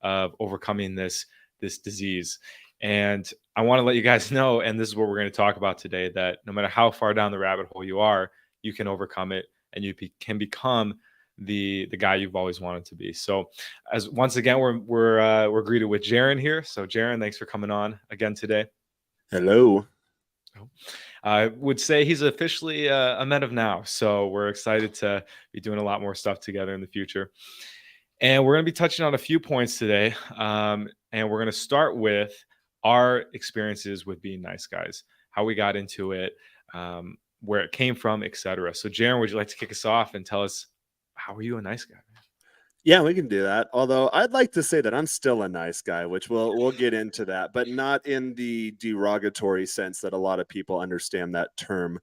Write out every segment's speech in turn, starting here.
of overcoming this disease. And I want to let you guys know, and this is what we're going to talk about today, that no matter how far down the rabbit hole you are, you can overcome it, and can become the guy you've always wanted to be. So, as once again, we're greeted with Jaron here. So, Jaron, thanks for coming on again today. Hello. I would say he's officially a men of now, so we're excited to be doing a lot more stuff together in the future. And we're going to be touching on a few points today, and we're going to start with our experiences with being nice guys, how we got into it, where it came from, etc. So, Jaron, would you like to kick us off and tell us how are you a nice guy? Yeah, we can do that. Although I'd like to say that I'm still a nice guy, which we'll get into that, but not in the derogatory sense that a lot of people understand that term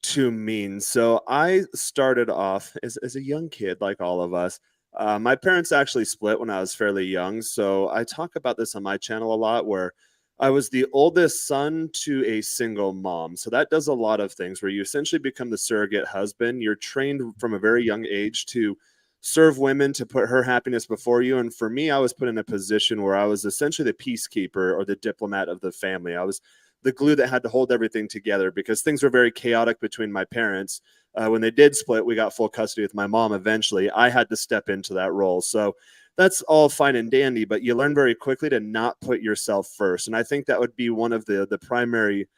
to mean. So I started off as a young kid, like all of us. My parents actually split when I was fairly young. So I talk about this on my channel a lot, where I was the oldest son to a single mom. So that does a lot of things where you essentially become the surrogate husband. You're trained from a very young age to serve women, to put her happiness before you. And for me, I was put in a position where I was essentially the peacekeeper or the diplomat of the family. I was the glue that had to hold everything together because things were very chaotic between my parents. When they did split, we got full custody with my mom eventually. I had to step into that role. So that's all fine and dandy, but you learn very quickly to not put yourself first. And I think that would be one of the primary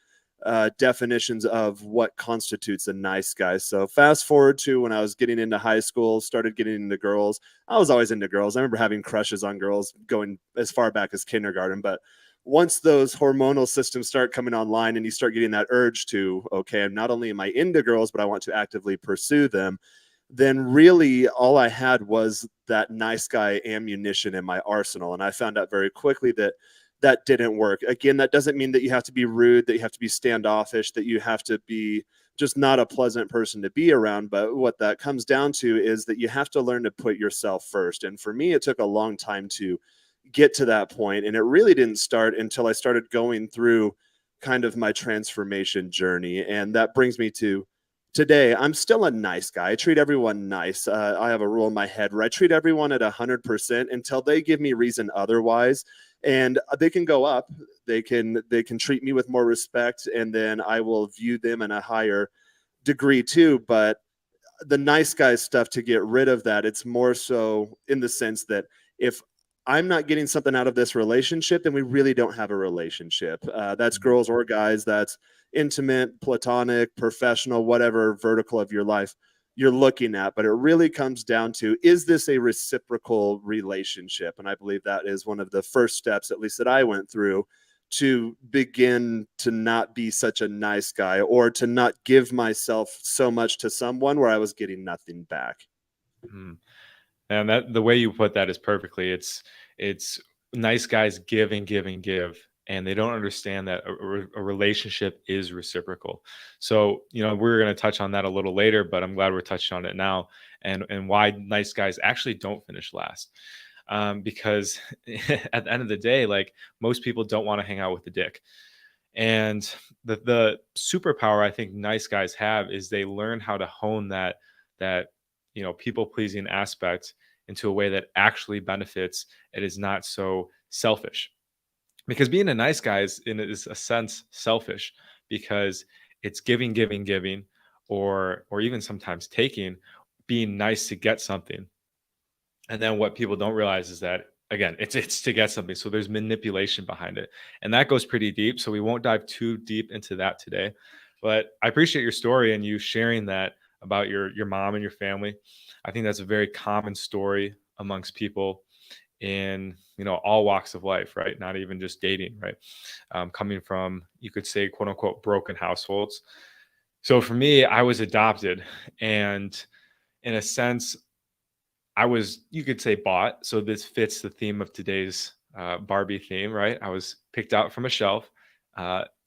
definitions of what constitutes a nice guy. So fast forward to when I was getting into high school, started getting into girls. I was always into girls. I remember having crushes on girls going as far back as kindergarten. But once those hormonal systems start coming online and you start getting that urge to, okay, not only am I into girls, but I want to actively pursue them, then really all I had was that nice guy ammunition in my arsenal. And I found out very quickly that that didn't work. Again, that doesn't mean that you have to be rude, that you have to be standoffish, that you have to be just not a pleasant person to be around. But what that comes down to is that you have to learn to put yourself first. And for me, it took a long time to get to that point. And it really didn't start until I started going through kind of my transformation journey. And that brings me to today. I'm still a nice guy. I treat everyone nice. I have a rule in my head where I treat everyone at 100% until they give me reason otherwise. And they can go up. They can treat me with more respect, and then I will view them in a higher degree too. But the nice guy stuff, to get rid of that, it's more so in the sense that if I'm not getting something out of this relationship, then we really don't have a relationship. That's girls or guys. That's intimate, platonic, professional, whatever vertical of your life you're looking at. But it really comes down to, is this a reciprocal relationship? And I believe that is one of the first steps, at least that I went through, to begin to not be such a nice guy, or to not give myself so much to someone where I was getting nothing back. Mm. And that the way you put that is perfectly. It's nice guys give and give and give, and they don't understand that a relationship is reciprocal. So we're going to touch on that a little later, but I'm glad we're touching on it now, and why nice guys actually don't finish last. Because at the end of the day, like, most people don't want to hang out with the dick. And the superpower I think nice guys have is they learn how to hone that people pleasing aspect into a way that actually benefits. It is not so selfish, because being a nice guy is a sense selfish, because it's giving, giving, giving, or even sometimes taking, being nice to get something. And then what people don't realize is that, again, it's to get something. So there's manipulation behind it. And that goes pretty deep. So we won't dive too deep into that today. But I appreciate your story and you sharing that about your mom and your family. I think that's a very common story amongst people in all walks of life, right? Not even just dating, right? Coming from, you could say, quote unquote, broken households. So for me, I was adopted, and in a sense, I was, you could say, bought. So this fits the theme of today's Barbie theme, right? I was picked out from a shelf.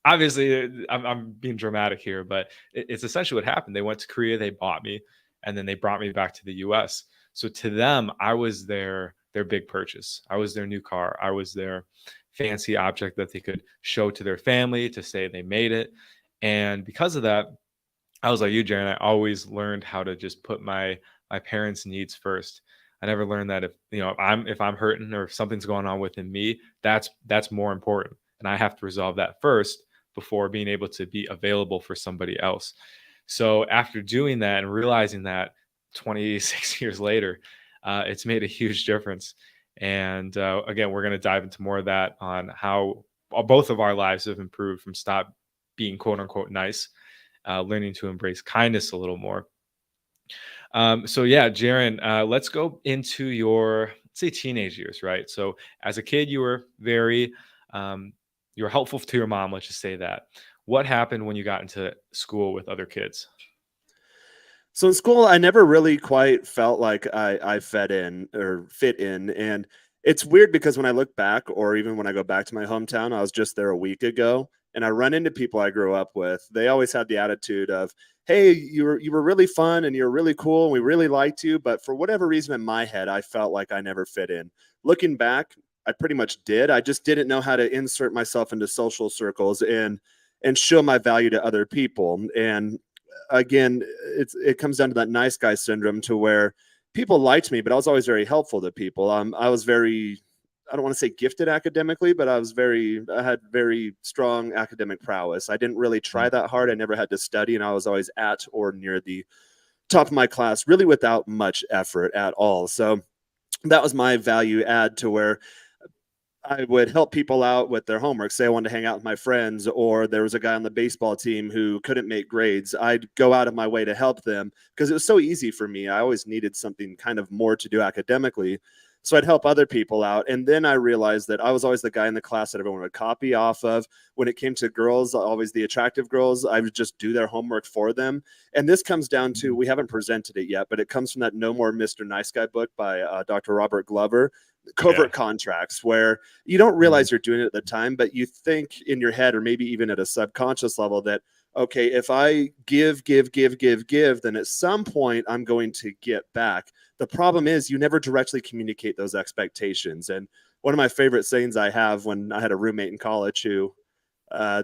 Obviously, I'm being dramatic here, but it's essentially what happened. They went to Korea, they bought me, and then they brought me back to the U.S. So to them, I was their big purchase. I was their new car. I was their fancy object that they could show to their family to say they made it. And because of that, I was like you, Jaron. I always learned how to just put my parents' needs first. I never learned that if I'm hurting or if something's going on within me, that's more important, and I have to resolve that first before being able to be available for somebody else. So after doing that and realizing that 26 years later, it's made a huge difference. And again, we're going to dive into more of that on how both of our lives have improved from stop being quote unquote nice, learning to embrace kindness a little more. So yeah, Jaren, let's go into your, let's say, teenage years, right? So as a kid, you were very, you were helpful to your mom. Let's just say that. What happened when you got into school with other kids? So in school, I never really quite felt like I fed in or fit in. And it's weird because when I look back, or even when I go back to my hometown, I was just there a week ago, and I run into people I grew up with. They always had the attitude of, "Hey, you were really fun and you're really cool and we really liked you." But for whatever reason in my head, I felt like I never fit in. Looking back, I pretty much did. I just didn't know how to insert myself into social circles and show my value to other people. And again, it comes down to that nice guy syndrome, to where people liked me, but I was always very helpful to people. I was very, I don't want to say gifted academically, but I had very strong academic prowess. I didn't really try Mm. that hard. I never had to study, and I was always at or near the top of my class, really without much effort at all. So that was my value add, to where I would help people out with their homework. Say I wanted to hang out with my friends, or there was a guy on the baseball team who couldn't make grades. I'd go out of my way to help them because it was so easy for me. I always needed something kind of more to do academically. So I'd help other people out. And then I realized that I was always the guy in the class that everyone would copy off of. When it came to girls, always the attractive girls, I would just do their homework for them. And this comes down to, we haven't presented it yet, but it comes from that No More Mr. Nice Guy book by Dr. Robert Glover, Yeah. covert contracts, where you don't Mhm. realize you're doing it at the time, but you think in your head, or maybe even at a subconscious level, that, okay, if I give, then at some point I'm going to get back. The problem is you never directly communicate those expectations. And one of my favorite sayings I have, when I had a roommate in college who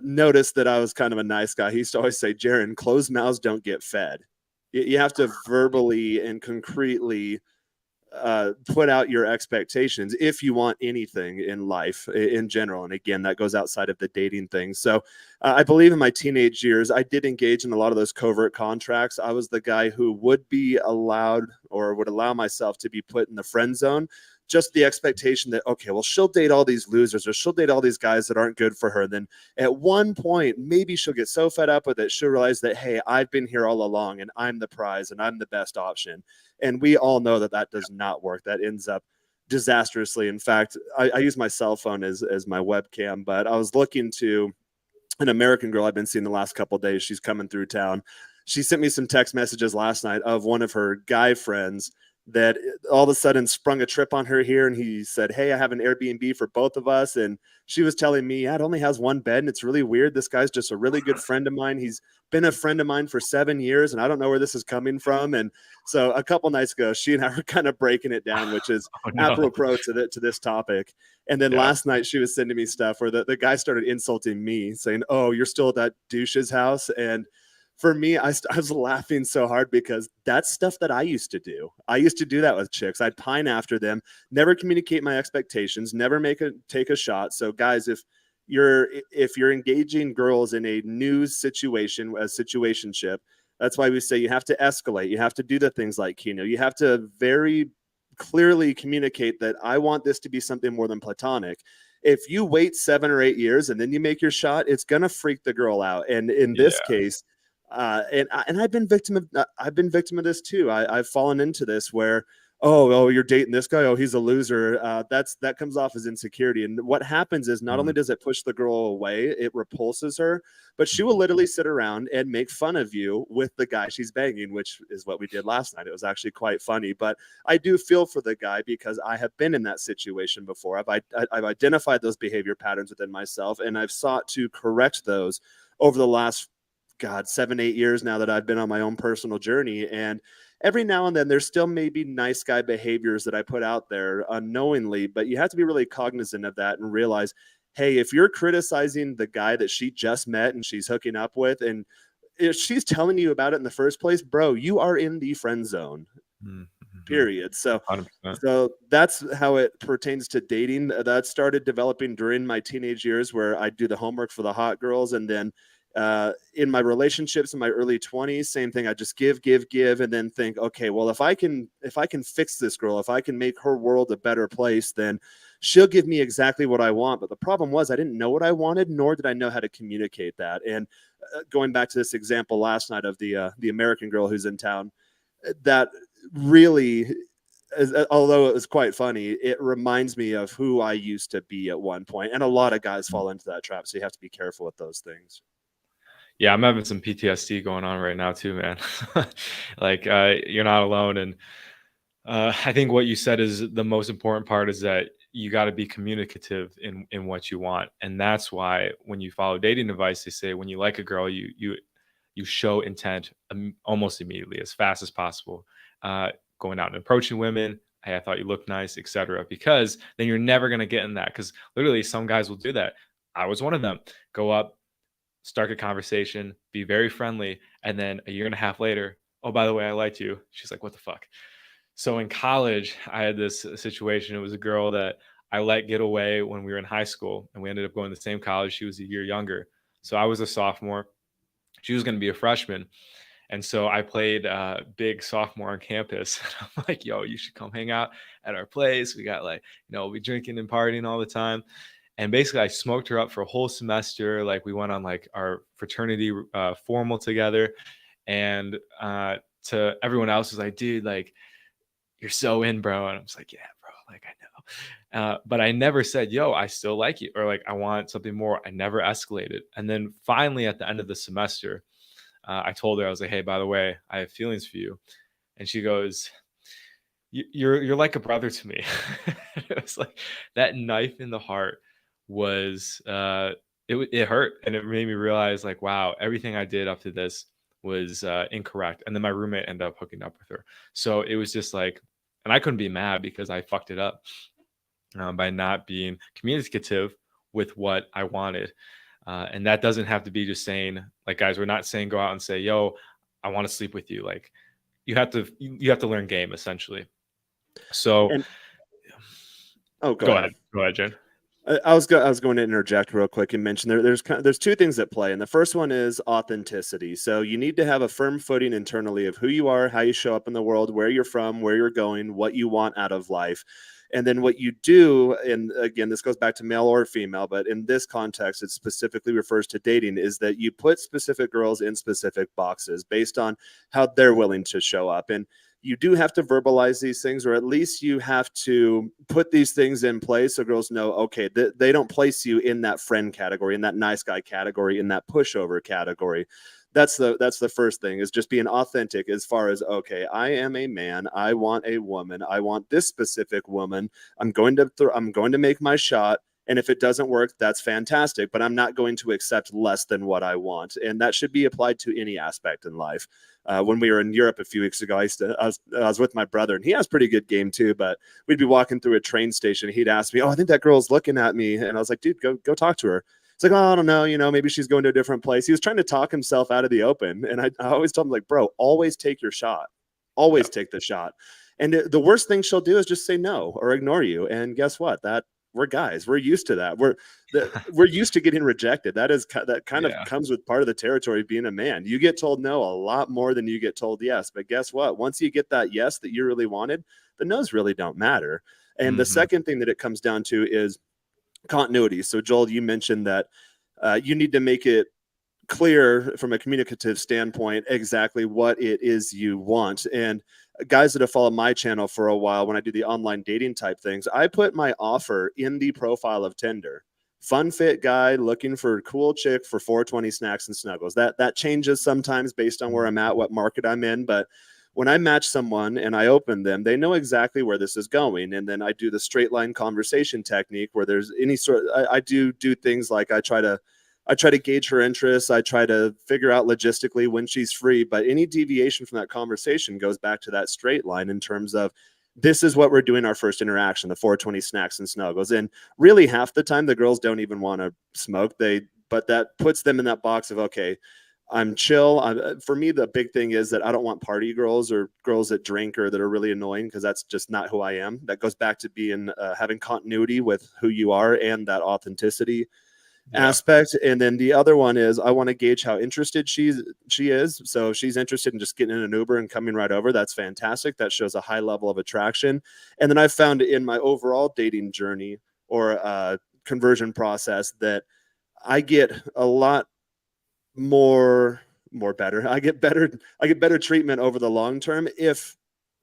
noticed that I was kind of a nice guy, he used to always say, "Jaron, closed mouths don't get fed." You have to verbally and concretely put out your expectations if you want anything in life in general. And again, that goes outside of the dating thing. So I believe in my teenage years, I did engage in a lot of those covert contracts. I was the guy who would be allowed, or would allow myself to be put in the friend zone. Just the expectation that, okay, well, she'll date all these losers, or she'll date all these guys that aren't good for her. Then at one point, maybe she'll get so fed up with it, she'll realize that, hey, I've been here all along and I'm the prize and I'm the best option. And we all know that that does not work. That ends up disastrously. In fact, I use my cell phone as my webcam, but I was looking to an American girl I've been seeing the last couple of days. She's coming through town. She sent me some text messages last night of one of her guy friends that all of a sudden sprung a trip on her here. And he said, "Hey, I have an Airbnb for both of us." And she was telling me, "Yeah, it only has one bed. And it's really weird. This guy's just a really good friend of mine. He's been a friend of mine for 7 years. And I don't know where this is coming from." And so a couple nights ago, she and I were kind of breaking it down, which is Oh no. apropos to this topic. And then Yeah. last night she was sending me stuff where the guy started insulting me, saying, "Oh, you're still at that douche's house." And for me, I was laughing so hard because that's stuff that I used to do. I used to do that with chicks. I'd pine after them, never communicate my expectations, never take a shot. So guys, if you're engaging girls in a new situation, a situationship, that's why we say you have to escalate. You have to do the things like Kino. You have to very clearly communicate that I want this to be something more than platonic. If you wait 7 or 8 years and then you make your shot, it's gonna freak the girl out. And in this Yeah. case, and I've been victim of this too. I've fallen into this where, oh, you're dating this guy, oh, he's a loser. That comes off as insecurity. And what happens is, not only Mm. does it push the girl away, it repulses her, but she will literally sit around and make fun of you with the guy she's banging, which is what we did last night. It was actually quite funny. But I do feel for the guy because I have been in that situation before. I've identified those behavior patterns within myself, and I've sought to correct those over the last, God, 7, 8 years now that I've been on my own personal journey. And every now and then there's still maybe nice guy behaviors that I put out there unknowingly, but you have to be really cognizant of that and realize, hey, if you're criticizing the guy that she just met and she's hooking up with, and if she's telling you about it in the first place, bro, you are in the friend zone. Mhm. Mhm. period. So 100%. so that's how it pertains to dating. That started developing during my teenage years, where I do the homework for the hot girls, and then in my relationships in my early 20s, same thing. I just give, and then think, okay, well, if I can fix this girl, if I can make her world a better place, then she'll give me exactly what I want. But the problem was I didn't know what I wanted, nor did I know how to communicate that. And going back to this example last night of the American girl who's in town, that really, although it was quite funny, it reminds me of who I used to be at one point. And a lot of guys fall into that trap. So you have to be careful with those things. Yeah, I'm having some PTSD going on right now too, man. Like, you're not alone, and I think what you said is the most important part is that you got to be communicative in what you want, and that's why when you follow dating advice, they say when you like a girl, you show intent almost immediately, as fast as possible. Going out and approaching women. Hey, I thought you looked nice, etc. Because then you're never gonna get in that. Because literally, some guys will do that. I was one of them. Go up, start a conversation, be very friendly, and then a year and a half later, oh, by the way, I liked you. She's like, what the fuck? So in college, I had this situation. It was a girl that I let get away when we were in high school, and we ended up going to the same college. She was a year younger. So I was a sophomore. She was going to be a freshman. And so I played big sophomore on campus. I'm like, yo, you should come hang out at our place. We got like, we drinking and partying all the time. And basically, I smoked her up for a whole semester. Like, we went on like our fraternity formal together. And to everyone else was like, dude, like, you're so in, bro. And I was like, yeah, bro, like, I know. But I never said, yo, I still like you, or like, I want something more. I never escalated. And then finally, at the end of the semester, I told her, I was like, hey, by the way, I have feelings for you. And she goes, you're like a brother to me. It was like that knife in the heart was it hurt, and it made me realize like, wow, everything I did up to this was incorrect. And then my roommate ended up hooking up with her. So it was just like, and I couldn't be mad because I fucked it up by not being communicative with what I wanted. And that doesn't have to be just saying, like, guys, we're not saying go out and say, yo, I want to sleep with you. Like, you have to learn game essentially. So And oh, go go ahead. ahead. Go ahead, Jen. I was going to interject real quick and mention there's two things at play, and the first one is authenticity. So you need to have a firm footing internally of who you are, how you show up in the world, where you're from, where you're going, what you want out of life, and then what you do. And again, this goes back to male or female, but in this context, it specifically refers to dating. Is that you put specific girls in specific boxes based on how they're willing to show up, and you do have to verbalize these things, or at least you have to put these things in place so girls know, okay, they don't place you in that friend category, in that nice guy category, in that pushover category. That's the first thing, is just being authentic as far as, okay, I am a man, I want a woman, I want this specific woman, I'm going to make my shot. And if it doesn't work, that's fantastic, but I'm not going to accept less than what I want. And that should be applied to any aspect in life. When we were in Europe a few weeks ago, I was with my brother, and he has pretty good game too, but we'd be walking through a train station. He'd ask me, oh, I think that girl's looking at me. And I was like, dude, go talk to her. It's like, oh, I don't know, maybe she's going to a different place. He was trying to talk himself out of the open. And I always told him, like, bro, always take your shot. Always Yep. take the shot. And the worst thing she'll do is just say no or ignore you. And guess what? We're guys. We're used to that. We're used to getting rejected. That kind of Yeah. comes with part of the territory of being a man. You get told no a lot more than you get told yes. But guess what? Once you get that yes that you really wanted, the no's really don't matter. And the Hmm. second thing that it comes down to is continuity. So Joel, you mentioned that you need to make it clear from a communicative standpoint exactly what it is you want. And guys that have followed my channel for a while, when I do the online dating type things, I put my offer in the profile of Tinder. Fun fit guy looking for a cool chick for 420 snacks and snuggles. That changes sometimes based on where I'm at, what market I'm in, but when I match someone and I open them, they know exactly where this is going. And then I do the straight line conversation technique, where there's any sort I do things like I try to gauge her interests. I try to figure out logistically when she's free, but any deviation from that conversation goes back to that straight line in terms of, this is what we're doing our first interaction, the 420 snacks and snuggles. And really half the time the girls don't even want to smoke. But that puts them in that box of, okay, I'm chill. For me, the big thing is that I don't want party girls or girls that drink or that are really annoying, because that's just not who I am. That goes back to being having continuity with who you are and that authenticity Yeah. aspect. And then the other one is I want to gauge how interested she is. So if she's interested in just getting in an Uber and coming right over, that's fantastic. That shows a high level of attraction. And then I found in my overall dating journey or conversion process that I get a lot more better. I get better treatment over the long term if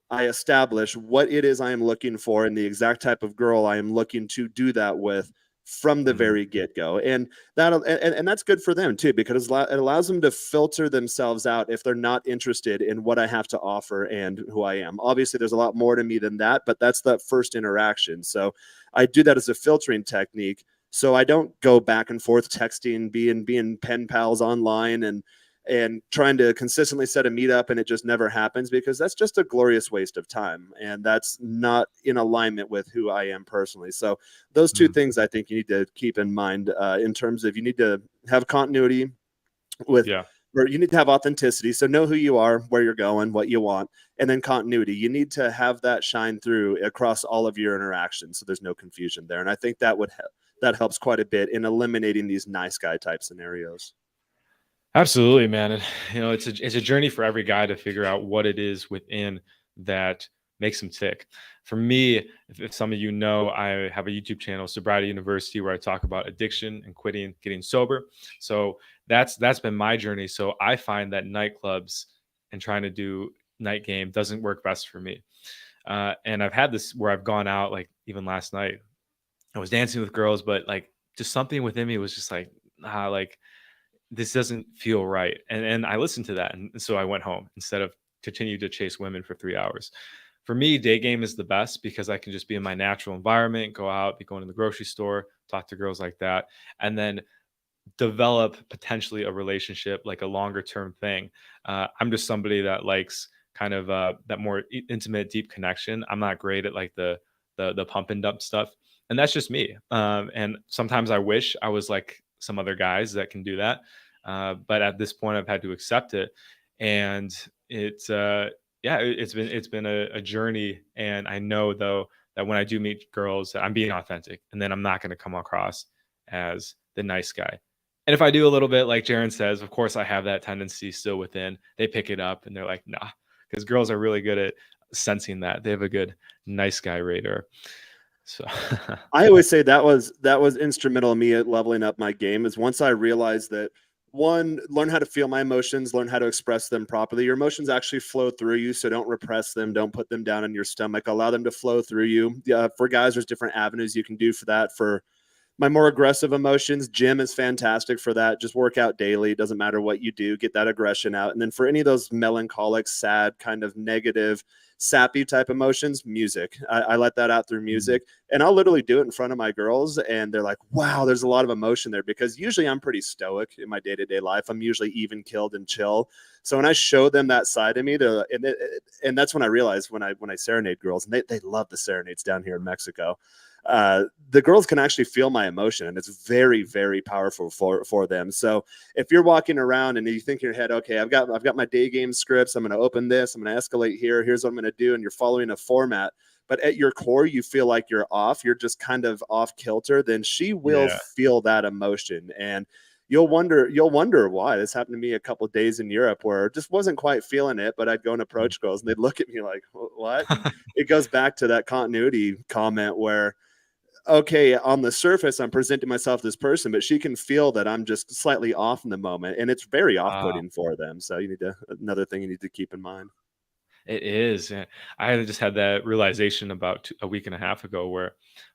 I establish what it is I am looking for and the exact type of girl I am looking to do that with from the Mm, very get-go. And that's good for them too, because it allows them to filter themselves out if they're not interested in what I have to offer and who I am. Obviously there's a lot more to me than that, but that's that first interaction. So I do that as a filtering technique, so I don't go back and forth texting, being pen pals online and trying to consistently set a meetup and it just never happens, because that's just a glorious waste of time and that's not in alignment with who I am personally. So those two mm. things I think you need to keep in mind in terms of you need to have continuity with, Yeah. or you need to have authenticity. So know who you are, where you're going, what you want, and then continuity. You need to have that shine through across all of your interactions, so there's no confusion there. And I think that helps quite a bit in eliminating these nice guy type scenarios. Absolutely, man. And it's a journey for every guy to figure out what it is within that makes him tick. For me, if some of you know, I have a YouTube channel, Sobriety University, where I talk about addiction and quitting, getting sober. So that's been my journey. So I find that nightclubs and trying to do night game doesn't work best for me. And I've had this where I've gone out, like even last night, I was dancing with girls, but like just something within me was just like, like this doesn't feel right. And I listened to that. And so I went home instead of continue to chase women for 3 hours. For me, day game is the best because I can just be in my natural environment, go out, be going to the grocery store, talk to girls like that, and then develop potentially a relationship, like a longer term thing. I'm just somebody that likes kind of that more intimate, deep connection. I'm not great at like the pump and dump stuff, and that's just me. And sometimes I wish I was like some other guys that can do that, but at this point, I've had to accept it, and it's yeah, it's been a journey, and I know though that when I do meet girls, that I'm being authentic, and then I'm not going to come across as the nice guy. And if I do a little bit, like Jaren says, of course I have that tendency still within. They pick it up and they're like, nah, because girls are really good at sensing that. They have a good nice guy radar. So I always say that was instrumental in me at leveling up my game. Is once I realized that, one, learn how to feel my emotions, learn how to express them properly. Your emotions actually flow through you, so don't repress them, don't put them down in your stomach. Allow them to flow through you. For guys, there's different avenues you can do for that. For my more aggressive emotions, gym is fantastic for that. Just work out daily. It doesn't matter what you do, get that aggression out. And then for any of those melancholic, sad, kind of negative, sappy type emotions, music. I let that out through mm, music. And I'll literally do it in front of my girls. And they're like, wow, there's a lot of emotion there, because usually I'm pretty stoic in my day to day life. I'm usually even killed and chill. So when I show them that side of me, and that's when I realized when I serenade girls, and they love the serenades down here in Mexico, the girls can actually feel my emotion, and it's very, very powerful for them. So if you're walking around and you think in your head, okay, I've got my day game scripts, I'm going to open this, I'm going to escalate here, here's what I'm going to do, and you're following a format, but at your core you feel like you're off, you're just kind of off kilter, then she will yeah. feel that emotion. And you'll wonder why. This happened to me a couple of days in Europe where I just wasn't quite feeling it, but I'd go and Mm. approach girls and they'd look at me like, what? And it goes back to that continuity comment where, okay, on the surface, I'm presenting myself this person, but she can feel that I'm just slightly off in the moment, and it's very Wow. off-putting for them. So another thing you need to keep in mind. It is. I had just had that realization about a week and a half ago where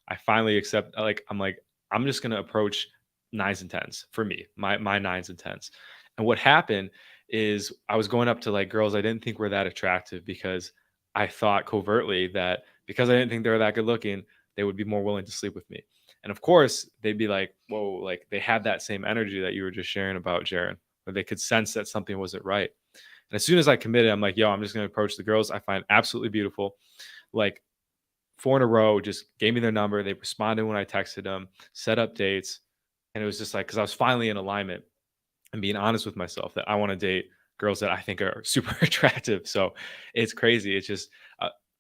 I finally accept, like, I'm just going to approach nines and tens for me, my nines and tens. And what happened is I was going up to like girls I didn't think were that attractive because I thought covertly that because I didn't think they were that good looking, they would be more willing to sleep with me. And of course, they'd be like, whoa, like they had that same energy that you were just sharing about, Jaron, where they could sense that something wasn't right. And as soon as I committed, I'm like, yo, I'm just going to approach the girls I find absolutely beautiful. Like four in a row, just gave me their number. They responded when I texted them, set up dates. And it was just like, because I was finally in alignment. and being honest with myself that I want to date girls that I think are super attractive. So it's crazy. It's just,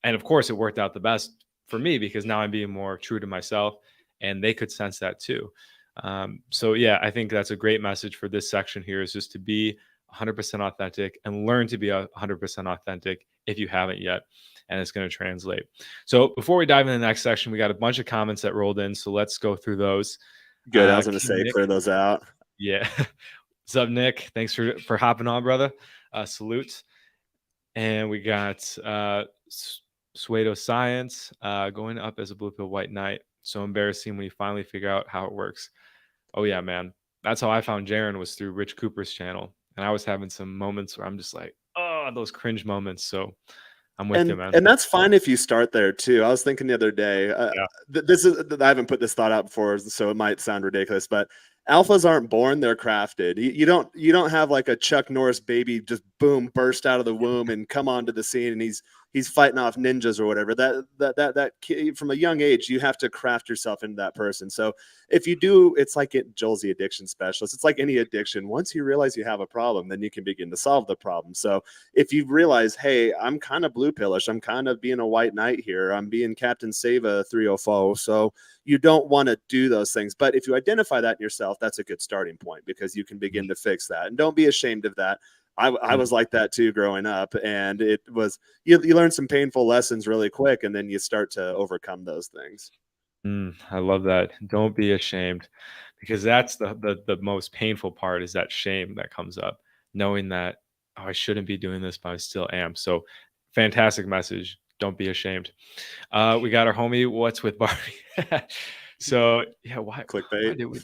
and of course, it worked out the best for me because now I'm being more true to myself, and they could sense that too. So yeah, I think that's a great message for this section here is just to be 100% authentic and learn to be 100% authentic if you haven't yet, and it's going to translate. So before we dive into the next section, we got a bunch of comments that rolled in, so let's go through those. Good. I was going to King say, Nick, clear those out. yeah. What's up, Nick? Thanks for hopping on, brother. Salute. And we got Suedo Science going up as a blue pill white knight. So embarrassing when you finally figure out how it works. Oh yeah, man. That's how I found Jaren, was through Rich Cooper's channel. And I was having some moments where I'm just like, oh, those cringe moments. So I'm with you, man. And that's fine if you start there too. I was thinking the other day, Yeah. this is, I haven't put this thought out before, so it might sound ridiculous, but alphas aren't born, they're crafted. You don't have like a Chuck Norris baby just boom burst out of the womb and come onto the scene and he's fighting off ninjas or whatever. That kid, from a young age, you have to craft yourself into that person. So if you do, it's like Joel's the addiction specialist. It's like any addiction. Once you realize you have a problem, then you can begin to solve the problem. So if you realize, hey, I'm kind of blue pillish, I'm kind of being a white knight here, I'm being Captain Sava 304, so you don't want to do those things. But if you identify that in yourself, that's a good starting point because you can begin to fix that. And don't be ashamed of that. I was like that too growing up, and it was you learn some painful lessons really quick, and then you start to overcome those things. I love that. Don't be ashamed, because that's the most painful part, is that shame that comes up, knowing that, oh, I shouldn't be doing this, but I still am. So fantastic message. Don't be ashamed. We got our homie, what's with Barbie? So yeah, why Clickbait. did we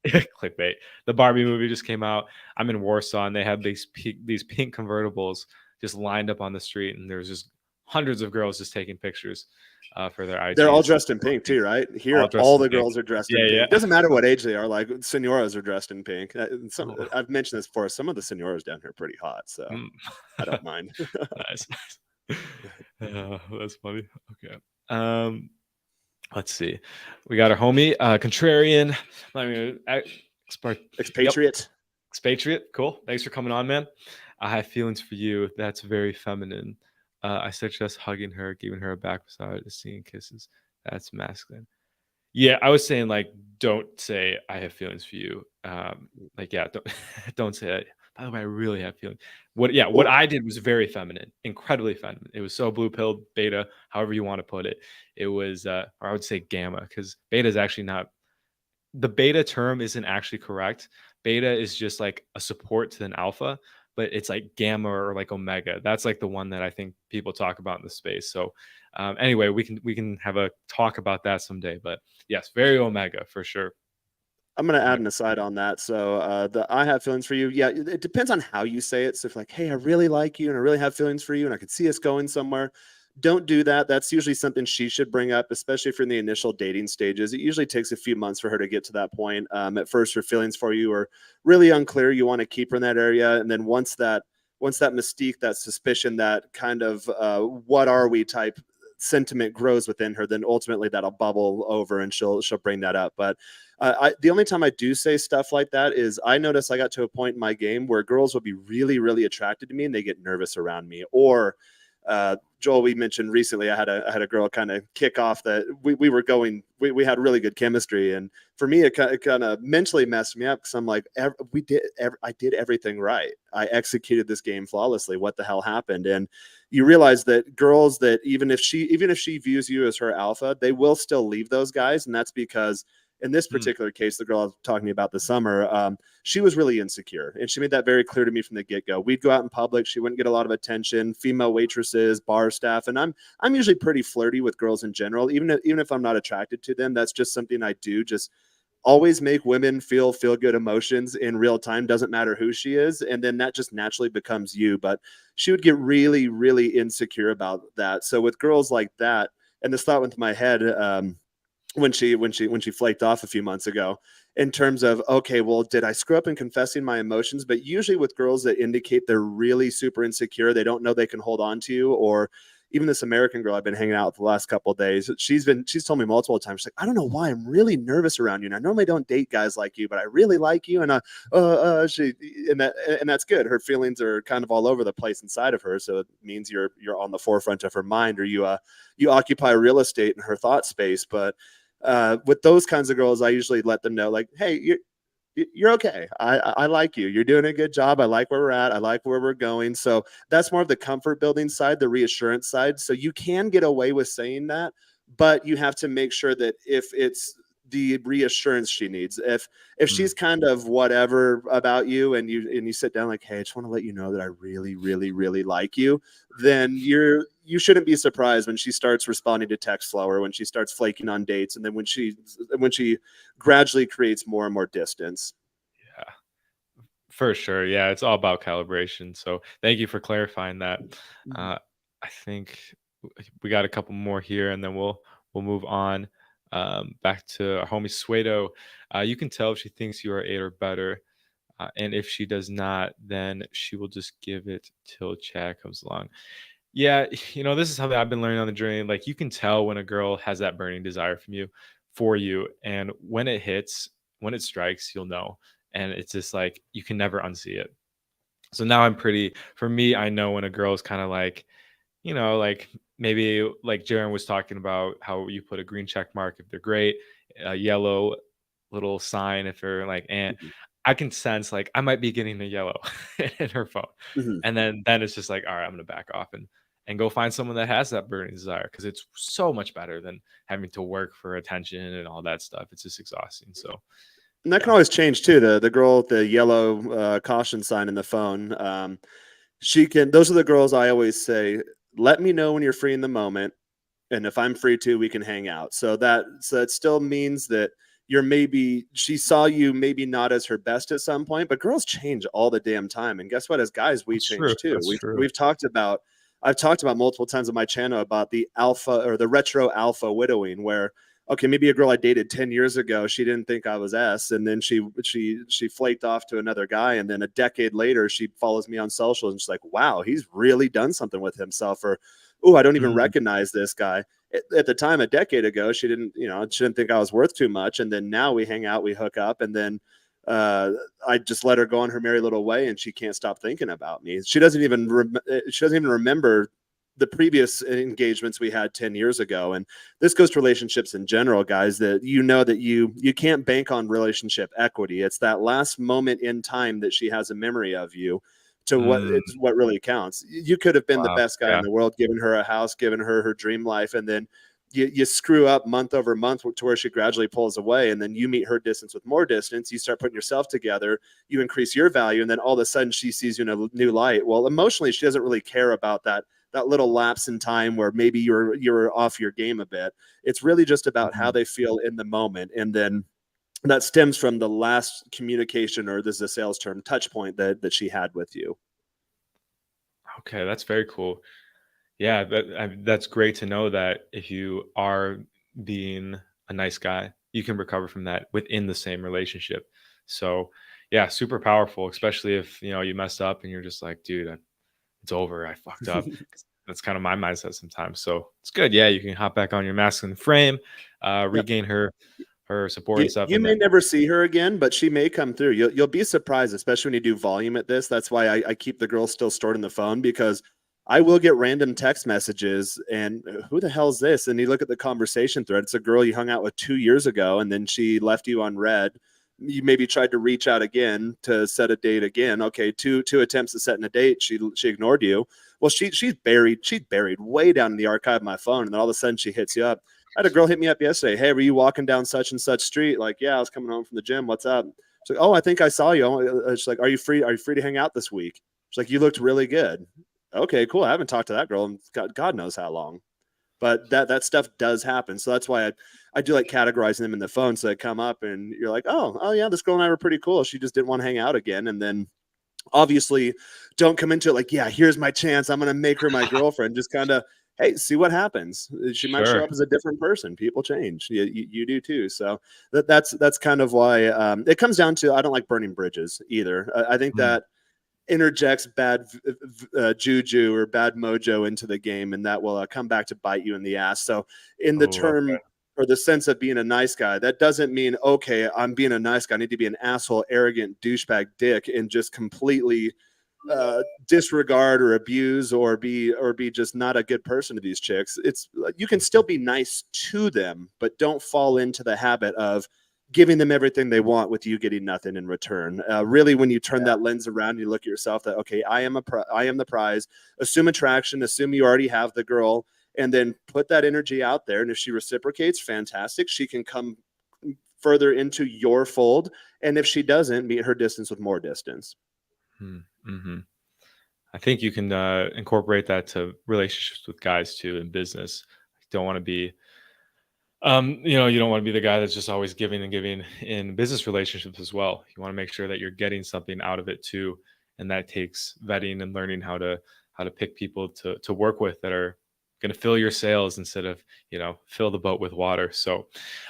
clickbait? The Barbie movie just came out. I'm in Warsaw, and they have these pink convertibles just lined up on the street, and there's just hundreds of girls just taking pictures for their They're all IGs. dressed in pink too, right? Here, All dressed all in the pink. girls are dressed in Yeah, pink. yeah. Doesn't matter what age they are. Like senoras are dressed in pink. Oh. I've mentioned this before. Some of the senoras down here are pretty hot, so I don't mind. Nice. That's funny. Okay. Let's see. We got our homie, Contrarian. I mean, Expatriate. Yep. Expatriate. Cool. Thanks for coming on, man. I have feelings for you. That's very feminine. I suggest hugging her, giving her a back massage, seeing kisses. That's masculine. Yeah, I was saying, like, don't say I have feelings for you. Like, yeah, don't say that. By the way, I really have feelings. What I did was very feminine, incredibly feminine. It was so blue pill, beta, however you want to put it. It was, or I would say gamma, because beta is actually not, the beta term isn't actually correct. Beta is just like a support to an alpha, but it's like gamma or like omega. That's like the one that I think people talk about in the space. So anyway, we can have a talk about that someday. But yes, very omega for sure. I'm going to add an aside on that. So the I have feelings for you. Yeah, it depends on how you say it. So if like, hey, I really like you and I really have feelings for you and I could see us going somewhere, don't do that. That's usually something she should bring up, especially if you're in the initial dating stages. It usually takes a few months for her to get to that point. At first, her feelings for you are really unclear. You want to keep her in that area. And then once that mystique, that suspicion, that kind of what are we type sentiment grows within her, then ultimately that'll bubble over and she'll bring that up. But the only time I do say stuff like that is I notice I got to a point in my game where girls will be really, really attracted to me and they get nervous around me. Or Joel, we mentioned recently, I had a girl kind of kick off that we had really good chemistry. And for me, it kind of mentally messed me up because I'm like, I did everything right. I executed this game flawlessly. What the hell happened? And you realize that girls, that even if she views you as her alpha, they will still leave those guys. And that's because in this particular case, the girl I was talking about this summer, she was really insecure. And she made that very clear to me from the get-go. We'd go out in public. She wouldn't get a lot of attention, female waitresses, bar staff. And I'm usually pretty flirty with girls in general, even if I'm not attracted to them. That's just something I do. Just always make women feel good emotions in real time. Doesn't matter who she is. And then that just naturally becomes you. But she would get really, really insecure about that. So with girls like that, and this thought went to my head, when she flaked off a few months ago, in terms of, okay, well, did I screw up in confessing my emotions? But usually with girls that indicate they're really super insecure, they don't know they can hold on to you, or even this American girl I've been hanging out with the last couple of days, she's told me multiple times, she's like, I don't know why I'm really nervous around you. And I normally don't date guys like you, but I really like you. And she, and that's good. Her feelings are kind of all over the place inside of her. So it means you're on the forefront of her mind, or you occupy real estate in her thought space. But with those kinds of girls, I usually let them know, like, hey, you're okay. I like you. You're doing a good job. I like where we're at. I like where we're going. So that's more of the comfort building side, the reassurance side. So you can get away with saying that, but you have to make sure that if it's the reassurance she needs, if Mm. she's kind of whatever about you, and you sit down like, hey, I just want to let you know that I really, really, really like you, then you shouldn't be surprised when she starts responding to text slower, when she starts flaking on dates, and then when she gradually creates more and more distance. Yeah, for sure. Yeah, it's all about calibration. So thank you for clarifying that. Mhm. Uh, I think we got a couple more here, and then we'll move on back to our homie Suedo. You can tell if she thinks you are eight or better, and if she does not, then she will just give it till Chad comes along. Yeah, this is something I've been learning on the journey. Like, you can tell when a girl has that burning desire for you, and when it hits, when it strikes, you'll know. And it's just like you can never unsee it. So now for me, I know when a girl is kind of like, like maybe like Jaron was talking about how you put a green check mark if they're great, a yellow little sign if they're like, and Mhm. I can sense like I might be getting the yellow in her phone, Mhm. and then it's just like, all right, I'm gonna back off and go find someone that has that burning desire, because it's so much better than having to work for attention and all that stuff. It's just exhausting. So And that can yeah, always change too. The girl with the yellow caution sign in the phone. She can. Those are the girls I always say, let me know when you're free in the moment, and if I'm free too, we can hang out. So that still means that she saw you maybe not as her best at some point, but girls change all the damn time. And guess what? As guys, we that's true. change too. That's We've true. we've talked about I've talked about multiple times on my channel about the alpha or the retro alpha widowing, where okay, maybe a girl I dated 10 years ago, she didn't think I was S, and then she flaked off to another guy, and then a decade later she follows me on social and she's like, wow, he's really done something with himself, or oh, I don't even Mm, recognize this guy. At the time, a decade ago, she didn't think I was worth too much, and then now we hang out, we hook up, and then I just let her go on her merry little way, and she can't stop thinking about me. She doesn't even remember the previous engagements we had 10 years ago. And this goes to relationships in general, guys, that that you can't bank on relationship equity. It's that last moment in time that she has a memory of you to mm, what really counts. You could have been the wow. best guy in Yeah. the world, given her a house, given her her dream life, and then you screw up month over month to where she gradually pulls away, and then you meet her distance with more distance. You start putting yourself together, you increase your value, and then all of a sudden she sees you in a new light. Well, emotionally, she doesn't really care about that little lapse in time where maybe you're off your game a bit. It's really just about how Mhm. they feel in the moment, and then that stems from the last communication, or this is a sales term, touch point that she had with you. Okay, that's very cool. Yeah, that's great to know that if you are being a nice guy, you can recover from that within the same relationship. So, yeah, super powerful, especially if you messed up and you're just like, dude, it's over. I fucked up. That's kind of my mindset sometimes. So it's good. Yeah, you can hop back on your masculine frame, Yep. regain her support You, and stuff, you and may then never see her again, but she may come through. You'll be surprised, especially when you do volume at this. That's why I keep the girl still stored in the phone, because I will get random text messages and who the hell's this? And you look at the conversation thread. It's a girl you hung out with 2 years ago, and then she left you on red. You maybe tried to reach out again to set a date again. Okay, two attempts at setting a date. She ignored you. Well, she's buried way down in the archive of my phone, and then all of a sudden she hits you up. I had a girl hit me up yesterday. Hey, were you walking down such and such street? Like, yeah, I was coming home from the gym. What's up? She's like, oh, I think I saw you. She's like, are you free? Are you free to hang out this week? She's like, you looked really good. Okay, cool. I haven't talked to that girl in God knows how long. But that stuff does happen. So that's why I do like categorizing them in the phone, so they come up and you're like, oh yeah, this girl and I were pretty cool. She just didn't want to hang out again. And then obviously don't come into it like, yeah, here's my chance, I'm going to make her my girlfriend. Just kind of, hey, see what happens. She might show sure. up as a different person. People change. You do too. So that's kind of why it comes down to, I don't like burning bridges either. I think Mm, that interjects bad juju or bad mojo into the game, and that will come back to bite you in the ass. So, in the Oh, term or the sense of being a nice guy, that doesn't mean, okay, I'm being a nice guy. I need to be an asshole, arrogant, douchebag dick and just completely disregard or abuse or be just not a good person to these chicks. It's you can still be nice to them, but don't fall into the habit of giving them everything they want with you getting nothing in return. Really, when you turn that lens around, you look at yourself that, okay, I am the prize. Assume attraction. Assume you already have the girl, and then put that energy out there. And if she reciprocates, fantastic. She can come further into your fold. And if she doesn't, meet her distance with more distance. mm-hmm. I think you can incorporate that to relationships with guys too in business. You don't want to be, you don't want to be the guy that's just always giving and giving in business relationships as well. You want to make sure that you're getting something out of it too, and that takes vetting and learning how to pick people to work with that are going to fill your sails instead of fill the boat with water. So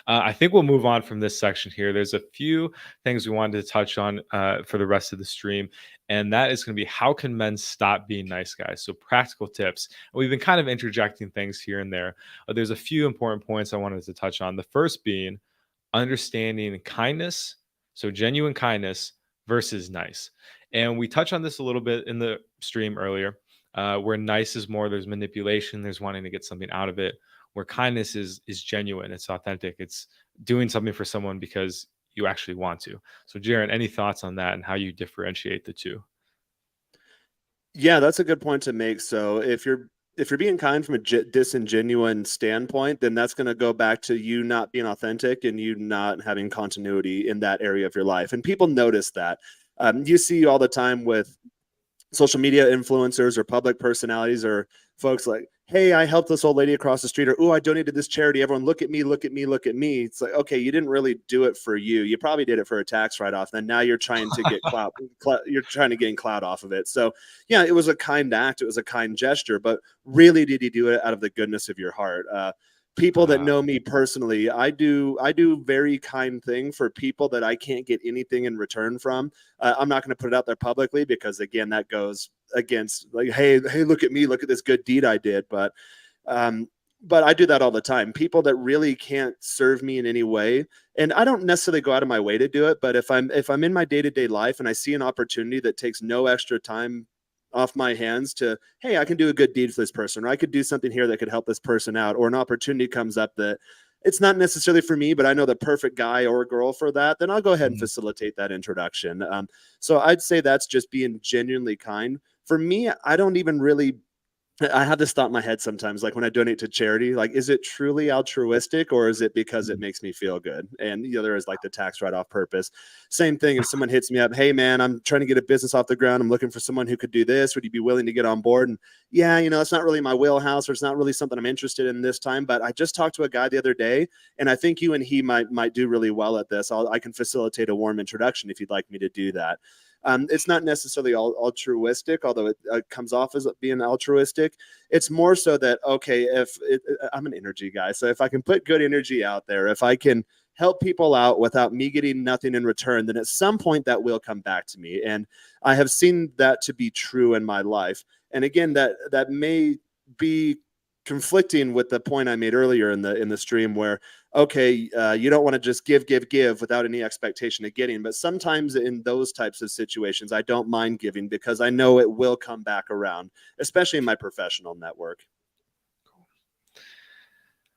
I think we'll move on from this section here. There's a few things we wanted to touch on for the rest of the stream, and that is going to be how can men stop being nice guys. So practical tips. We've been kind of interjecting things here and there. There's a few important points I wanted to touch on. The first being understanding kindness, so genuine kindness versus nice. And we touched on this a little bit in the stream earlier, where nice is more there's manipulation, there's wanting to get something out of it. Where kindness is genuine, it's authentic, it's doing something for someone because you actually want to. So, Jaron, any thoughts on that and how you differentiate the two? Yeah, that's a good point to make. So if you're being kind from a disingenuine standpoint, then that's going to go back to you not being authentic and you not having continuity in that area of your life. And people notice that. You see all the time with social media influencers or public personalities or folks like, hey, I helped this old lady across the street, or, oh, I donated this charity. Everyone look at me, look at me, look at me. It's like, okay, you didn't really do it for you. You probably did it for a tax write-off. Then now you're trying to get clout. You're trying to gain clout off of it. So yeah, it was a kind act. It was a kind gesture, but really, did you do it out of the goodness of your heart? People that know me personally, I do very kind thing for people that I can't get anything in return from. I'm not going to put it out there publicly because again, that goes against like, hey, look at me, look at this good deed I did. But I do that all the time. People that really can't serve me in any way, and I don't necessarily go out of my way to do it. But if I'm in my day-to-day life and I see an opportunity that takes no extra time off my hands to, hey, I can do a good deed for this person, or I could do something here that could help this person out, or an opportunity comes up that it's not necessarily for me, but I know the perfect guy or girl for that, then I'll go ahead and facilitate that introduction. So I'd say that's just being genuinely kind. For me, I don't even really I have this thought in my head sometimes, like when I donate to charity, like, is it truly altruistic or is it because it makes me feel good? And there is like the tax write-off purpose. Same thing. If someone hits me up, hey man, I'm trying to get a business off the ground. I'm looking for someone who could do this. Would you be willing to get on board? And yeah, it's not really my wheelhouse, or it's not really something I'm interested in this time. But I just talked to a guy the other day, and I think you and he might do really well at this. I can facilitate a warm introduction if you'd like me to do that. It's not necessarily altruistic, although it comes off as being altruistic. It's more so that, okay, I'm an energy guy, so if I can put good energy out there, if I can help people out without me getting nothing in return, then at some point that will come back to me. And I have seen that to be true in my life. And again, that may be conflicting with the point I made earlier in the stream where, okay, you don't want to just give without any expectation of getting. But sometimes in those types of situations, I don't mind giving because I know it will come back around, especially in my professional network.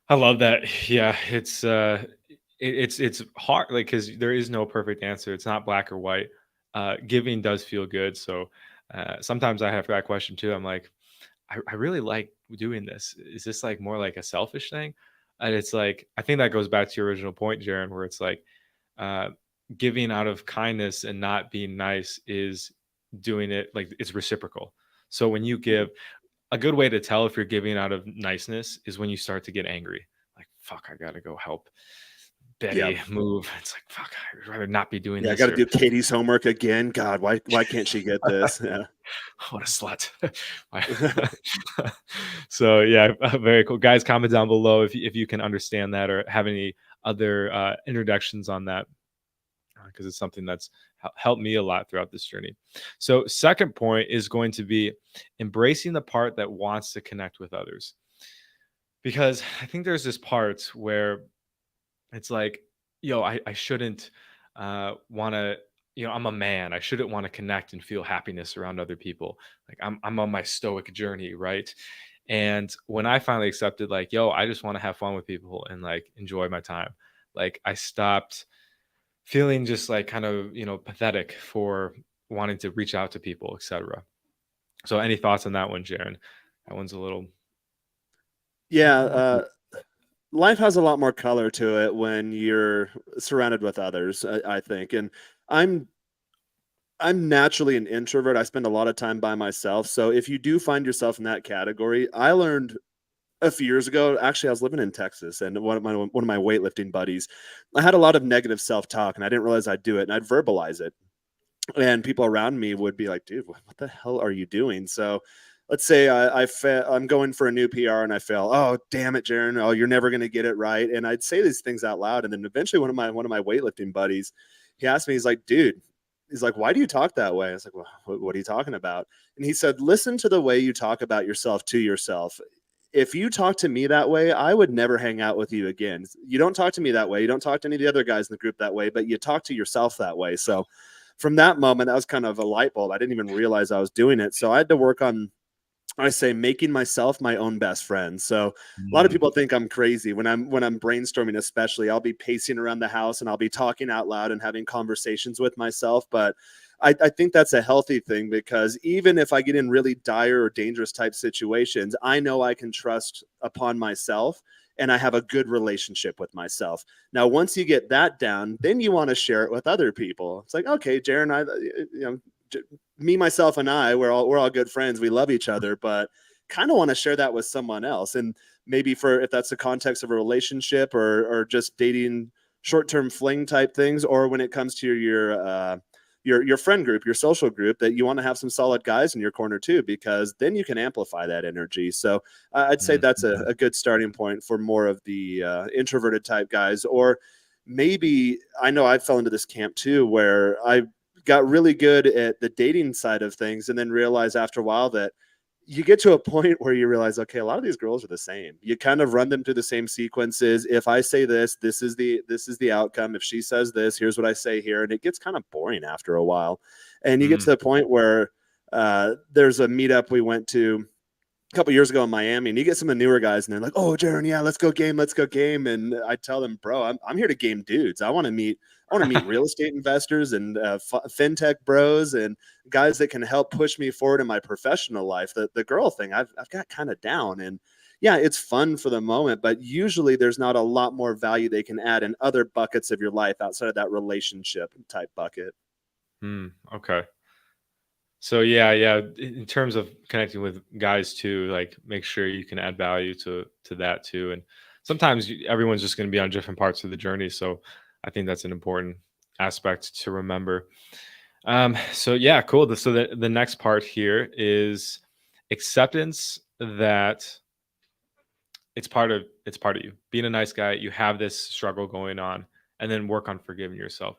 I love that. Yeah, it's hard, like, because there is no perfect answer. It's not black or white. Giving does feel good. So sometimes I have that question too. I'm like, I really like doing this. Is this like more like a selfish thing? And it's like, I think that goes back to your original point, Jaron, where it's like uh, giving out of kindness and not being nice is doing it like it's reciprocal. So when you give, a good way to tell if you're giving out of niceness is when you start to get angry. Like, fuck, I gotta go help Yeah. Betty move. It's like, fuck, I'd rather not be doing Yeah, I this. got to Or do Katie's homework again. God, why can't she get this? Yeah. what a slut. So yeah, very cool. Guys, comment down below if you can understand that or have any other introductions on that. because it's something that's helped me a lot throughout this journey. So, second point is going to be embracing the part that wants to connect with others. Because I think there's this part where it's like, yo, I shouldn't want to, I'm a man. I shouldn't want to connect and feel happiness around other people. Like I'm on my stoic journey, right? And when I finally accepted, like, yo, I just want to have fun with people and like enjoy my time. Like I stopped feeling just like kind of, pathetic for wanting to reach out to people, etc. So any thoughts on that one, Jaron? That one's a little Yeah, life has a lot more color to it when you're surrounded with others, I think. And I'm I'm naturally an introvert. I spend a lot of time by myself. So if you do find yourself in that category, I learned a few years ago. Actually, I was living in Texas, and one of my weightlifting buddies, I had a lot of negative self talk, and I didn't realize I'd do it, and I'd verbalize it, and people around me would be like, "Dude, what the hell are you doing?" So let's say I'm going for a new PR and I fail. Oh, damn it, Jaron! Oh, you're never gonna get it right. And I'd say these things out loud, and then eventually one of my weightlifting buddies, he asked me, he's like, "Dude." He's like, "Why do you talk that way?" I was like, "Well, what are you talking about?" And he said, "Listen to the way you talk about yourself to yourself. If you talk to me that way, I would never hang out with you again. You don't talk to me that way. You don't talk to any of the other guys in the group that way, but you talk to yourself that way." So from that moment, that was kind of a light bulb. I didn't even realize I was doing it. So I had to work on, I say, making myself my own best friend. So a lot of Mm, people think I'm crazy when I'm brainstorming, especially. I'll be pacing around the house and I'll be talking out loud and having conversations with myself. But I think that's a healthy thing, because even if I get in really dire or dangerous type situations, I know I can trust upon myself and I have a good relationship with myself. Now, once you get that down, then you want to share it with other people. It's like, okay, Jaron, me, myself, and I, we're all good friends. We love each other, but kind of want to share that with someone else. And maybe for, if that's the context of a relationship, or just dating, short-term fling type things, or when it comes to your friend group, your social group, that you want to have some solid guys in your corner too, because then you can amplify that energy. So I'd say that's a, mhm. a good starting point for more of the introverted type guys. Or maybe, I know I fell into this camp too, where I got really good at the dating side of things, and then realized after a while that you get to a point where you realize, okay, a lot of these girls are the same. You kind of run them through the same sequences. If I say this, this is the outcome. If she says this, here's what I say here. And it gets kind of boring after a while. And you get to Mm, the point where there's a meetup we went to a couple years ago in Miami, and you get some of the newer guys, and they're like, "Oh, Jaron, yeah, let's go game, let's go game." And I tell them, "Bro, I'm here to game dudes. I want to meet real estate investors and fintech bros and guys that can help push me forward in my professional life. The girl thing, I've got kind of down, and yeah, it's fun for the moment, but usually there's not a lot more value they can add in other buckets of your life outside of that relationship type bucket." okay. So yeah, yeah. In terms of connecting with guys too, like make sure you can add value to that too. And sometimes everyone's just going to be on different parts of the journey. So I think that's an important aspect to remember. So yeah, cool. So the next part here is acceptance that it's part of you. Being a nice guy, you have this struggle going on, and then work on forgiving yourself.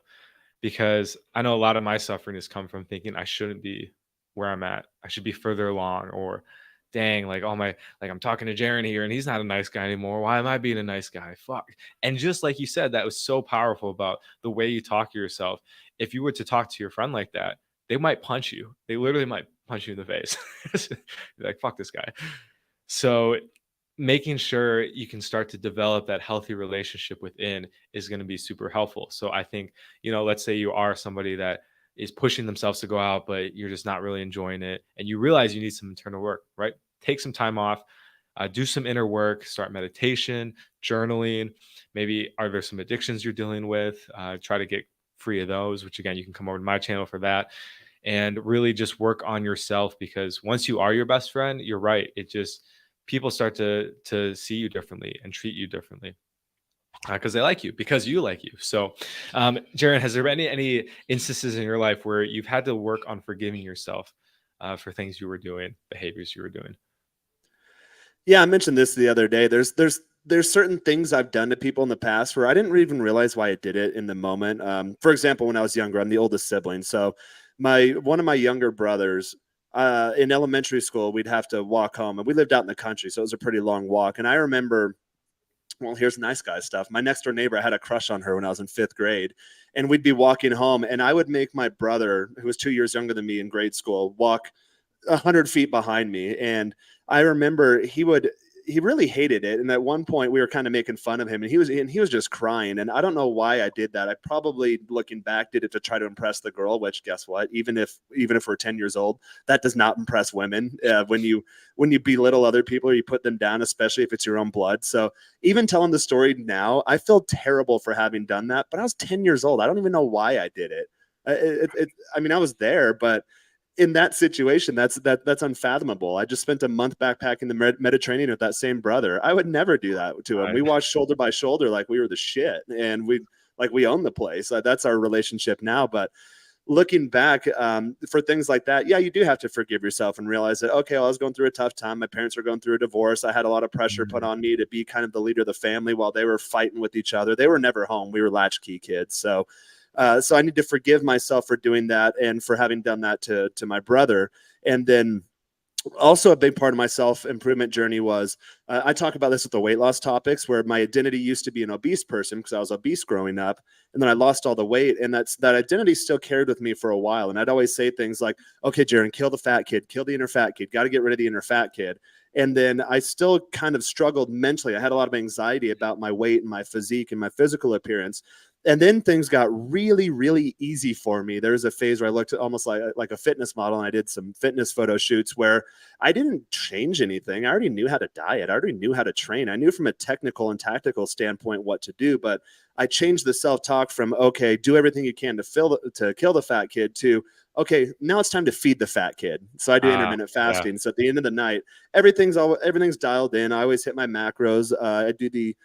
Because I know a lot of my suffering has come from thinking I shouldn't be where I'm at. I should be further along, or dang, like all my like I'm talking to Jaron here and he's not a nice guy anymore. Why am I being a nice guy? Fuck. And just like you said, that was so powerful about the way you talk to yourself. If you were to talk to your friend like that, they might punch you. They literally might punch you in the face. You're like, fuck this guy. So making sure you can start to develop that healthy relationship within is going to be super helpful. So I think, let's say you are somebody that is pushing themselves to go out, but you're just not really enjoying it. And you realize you need some internal work, right? Take some time off, do some inner work, start meditation, journaling. Maybe are there some addictions you're dealing with? Try to get free of those, which again, you can come over to my channel for that, and really just work on yourself, because once you are your best friend, you're right. It just, people start to see you differently and treat you differently because they like you, because you like you. So, Jaron, has there been any instances in your life where you've had to work on forgiving yourself for things you were doing, behaviors you were doing? Yeah, I mentioned this the other day. There's there's certain things I've done to people in the past where I didn't even realize why I did it in the moment. For example, when I was younger, I'm the oldest sibling. So one of my younger brothers, in elementary school, we'd have to walk home, and we lived out in the country, so it was a pretty long walk. And I remember, well, here's nice guy stuff. My next door neighbor, I had a crush on her when I was in 5th grade, and we'd be walking home, and I would make my brother, who was 2 years younger than me in grade school, walk 100 feet behind me. And I remember he really hated it. And at one point we were kind of making fun of him, and he was just crying. And I don't know why I did that. I probably, looking back, did it to try to impress the girl, which, guess what? Even if we're 10 years old, that does not impress women. When you belittle other people or you put them down, especially if it's your own blood. So even telling the story now, I feel terrible for having done that, but I was 10 years old. I don't even know why I did it. I mean, I was there, but in that situation, that's unfathomable. I just spent a month backpacking the Mediterranean with that same brother. I would never do that to him. We watched shoulder by shoulder like we were the shit, and we own the place. That's our relationship now. But looking back, for things like that, yeah, you do have to forgive yourself and realize that, okay, well, I was going through a tough time. My parents were going through a divorce. I had a lot of pressure put on me to be kind of the leader of the family while they were fighting with each other. They were never home. We were latchkey kids. So I need to forgive myself for doing that and for having done that to my brother. And then also a big part of my self-improvement journey was, I talk about this with the weight loss topics, where my identity used to be an obese person because I was obese growing up, and then I lost all the weight, and that identity still carried with me for a while. And I'd always say things like, okay, Jaron, kill the fat kid, kill the inner fat kid, got to get rid of the inner fat kid. And then I still kind of struggled mentally. I had a lot of anxiety about my weight and my physique and my physical appearance. And then things got really, really easy for me. There was a phase where I looked almost like a fitness model, and I did some fitness photo shoots where I didn't change anything. I already knew how to diet. I already knew how to train. I knew from a technical and tactical standpoint what to do, but I changed the self-talk from, okay, do everything you can to kill the fat kid, to, okay, now it's time to feed the fat kid. So I do intermittent fasting. Yeah. So at the end of the night, everything's dialed in. I always hit my macros. I do the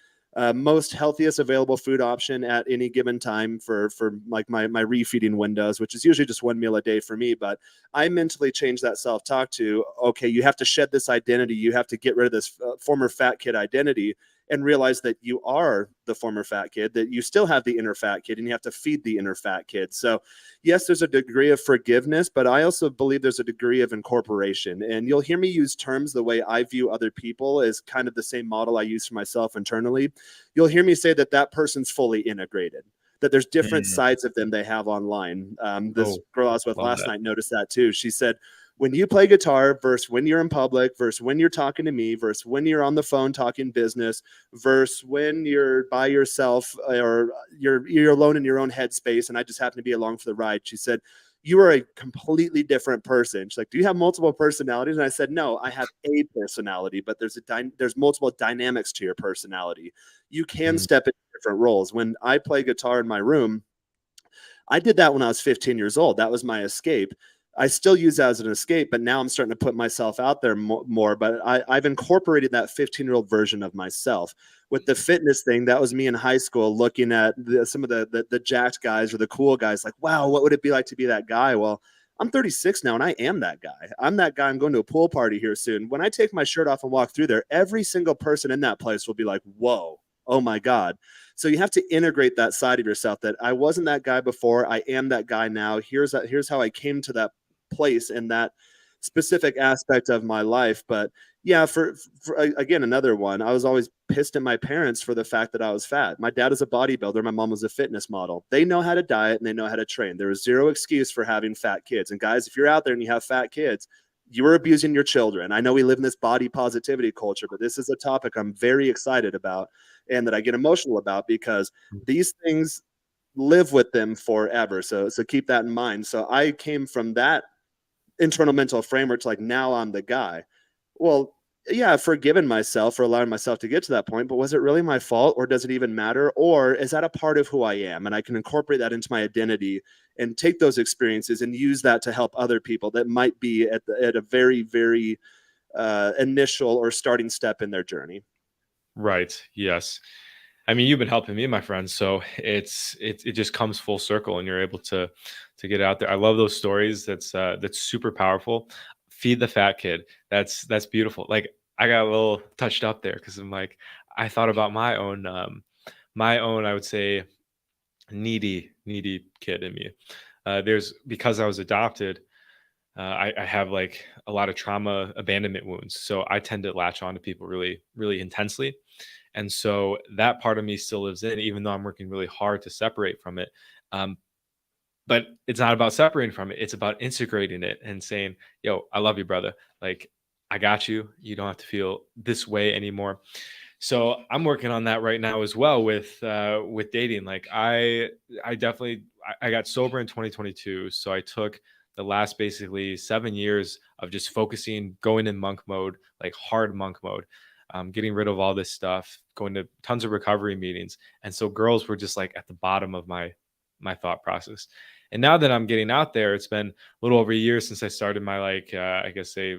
most healthiest available food option at any given time for like my refeeding windows, which is usually just one meal a day for me. But I mentally change that self-talk to, okay, you have to shed this identity. You have to get rid of this former fat kid identity and realize that you are the former fat kid, that you still have the inner fat kid, and you have to feed the inner fat kid. So yes, there's a degree of forgiveness, but I also believe there's a degree of incorporation. And you'll hear me use terms the way I view other people as kind of the same model I use for myself internally. You'll hear me say that person's fully integrated, that there's different sides of them they have online. This girl I was with last night noticed that too. She said, when you play guitar versus when you're in public versus when you're talking to me versus when you're on the phone talking business versus when you're by yourself or you're alone in your own headspace and I just happen to be along for the ride. She said, you are a completely different person. She's like, do you have multiple personalities? And I said, no, I have a personality, but there's multiple dynamics to your personality. You can step into different roles. When I play guitar in my room, I did that when I was 15 years old. That was my escape. I still use that as an escape, but now I'm starting to put myself out there more. But I've incorporated that 15-year-old version of myself. With the fitness thing, that was me in high school looking at some of the jacked guys or the cool guys, like, wow, what would it be like to be that guy? Well, I'm 36 now, and I am that guy. I'm that guy. I'm going to a pool party here soon. When I take my shirt off and walk through there, every single person in that place will be like, whoa, oh my God. So you have to integrate that side of yourself, that I wasn't that guy before. I am that guy now. Here's how I came to that place in that specific aspect of my life. But yeah, for again, another one, I was always pissed at my parents for the fact that I was fat. My dad is a bodybuilder. My mom was a fitness model. They know how to diet and they know how to train. There is zero excuse for having fat kids. And guys, if you're out there and you have fat kids, you are abusing your children. I know we live in this body positivity culture, but this is a topic I'm very excited about and that I get emotional about, because these things live with them forever. So keep that in mind. So I came from that internal mental framework to, like, now I'm the guy. Well, yeah, I've forgiven myself for allowing myself to get to that point, but was it really my fault, or does it even matter? Or is that a part of who I am? And I can incorporate that into my identity and take those experiences and use that to help other people that might be at a very, very initial or starting step in their journey. Right. Yes. I mean, you've been helping me, my friend. So it just comes full circle, and you're able to get out there. I love those stories. That's super powerful. Feed the fat kid. That's beautiful. Like, I got a little touched up there because I'm like, I thought about my own, I would say, needy kid in me. There's because I was adopted, I have like a lot of trauma abandonment wounds, so I tend to latch on to people really intensely, and so that part of me still lives in, even though I'm working really hard to separate from it. Um, but it's not about separating from it. It's about integrating it and saying, "Yo, I love you, brother. Like, I got you. You don't have to feel this way anymore." So I'm working on that right now as well with dating. Like I definitely I got sober in 2022, so I took the last basically 7 years of just focusing, going in monk mode, like hard monk mode, getting rid of all this stuff, going to tons of recovery meetings, and so girls were just like at the bottom of my thought process. And now that I'm getting out there, it's been a little over a year since I started my like I guess say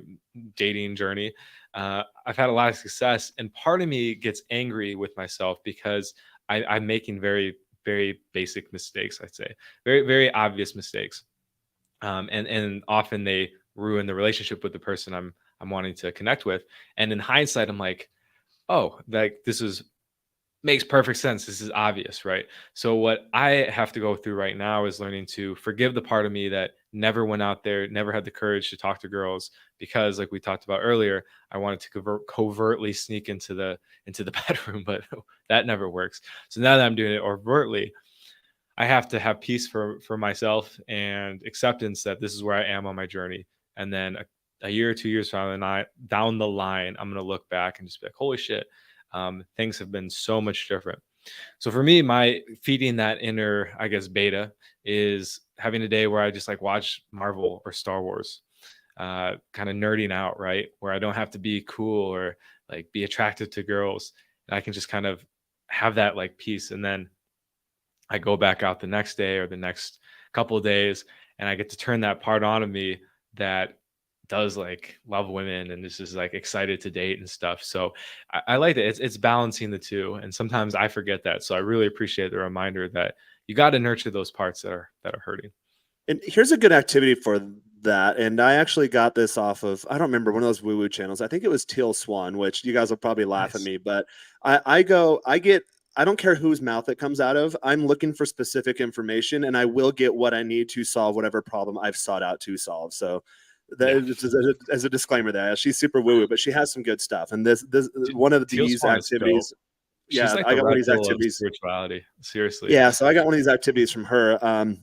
dating journey. I've had a lot of success, and part of me gets angry with myself because I'm making very basic mistakes. I'd say very obvious mistakes, and often they ruin the relationship with the person I'm wanting to connect with. And in hindsight, I'm like, oh, like this is makes perfect sense. This is obvious, right? So what I have to go through right now is learning to forgive the part of me that never went out there, never had the courage to talk to girls because, like we talked about earlier, I wanted to covertly sneak into the bedroom, but that never works. So now that I'm doing it overtly, I have to have peace for myself and acceptance that this is where I am on my journey. And then a year or 2 years down the line, I'm gonna look back and just be like, holy shit, things have been so much different. So for me, my feeding that inner, I guess, beta is having a day where I just like watch Marvel or Star Wars, kind of nerding out, right? Where I don't have to be cool or like be attractive to girls. And I can just kind of have that like peace. And then I go back out the next day or the next couple of days, and I get to turn that part on of me that does like love women and this is like excited to date and stuff. So I like it. It's balancing the two, and sometimes I forget that. So I really appreciate the reminder that you got to nurture those parts that are hurting. And here's a good activity for that. And I actually got this off of, I don't remember, one of those woo woo channels. I think it was Teal Swan, which you guys will probably laugh at Nice. me, but I don't care whose mouth it comes out of. I'm looking for specific information and I will get what I need to solve whatever problem I've sought out to solve. So that Yeah. is just as a disclaimer there, she's super woo woo, but she has some good stuff. And this one of Teal these Swan is dope. activities, She's yeah, like I the got one of Red these Bull of activities. spirituality. Seriously. Yeah, so I got one of these activities from her.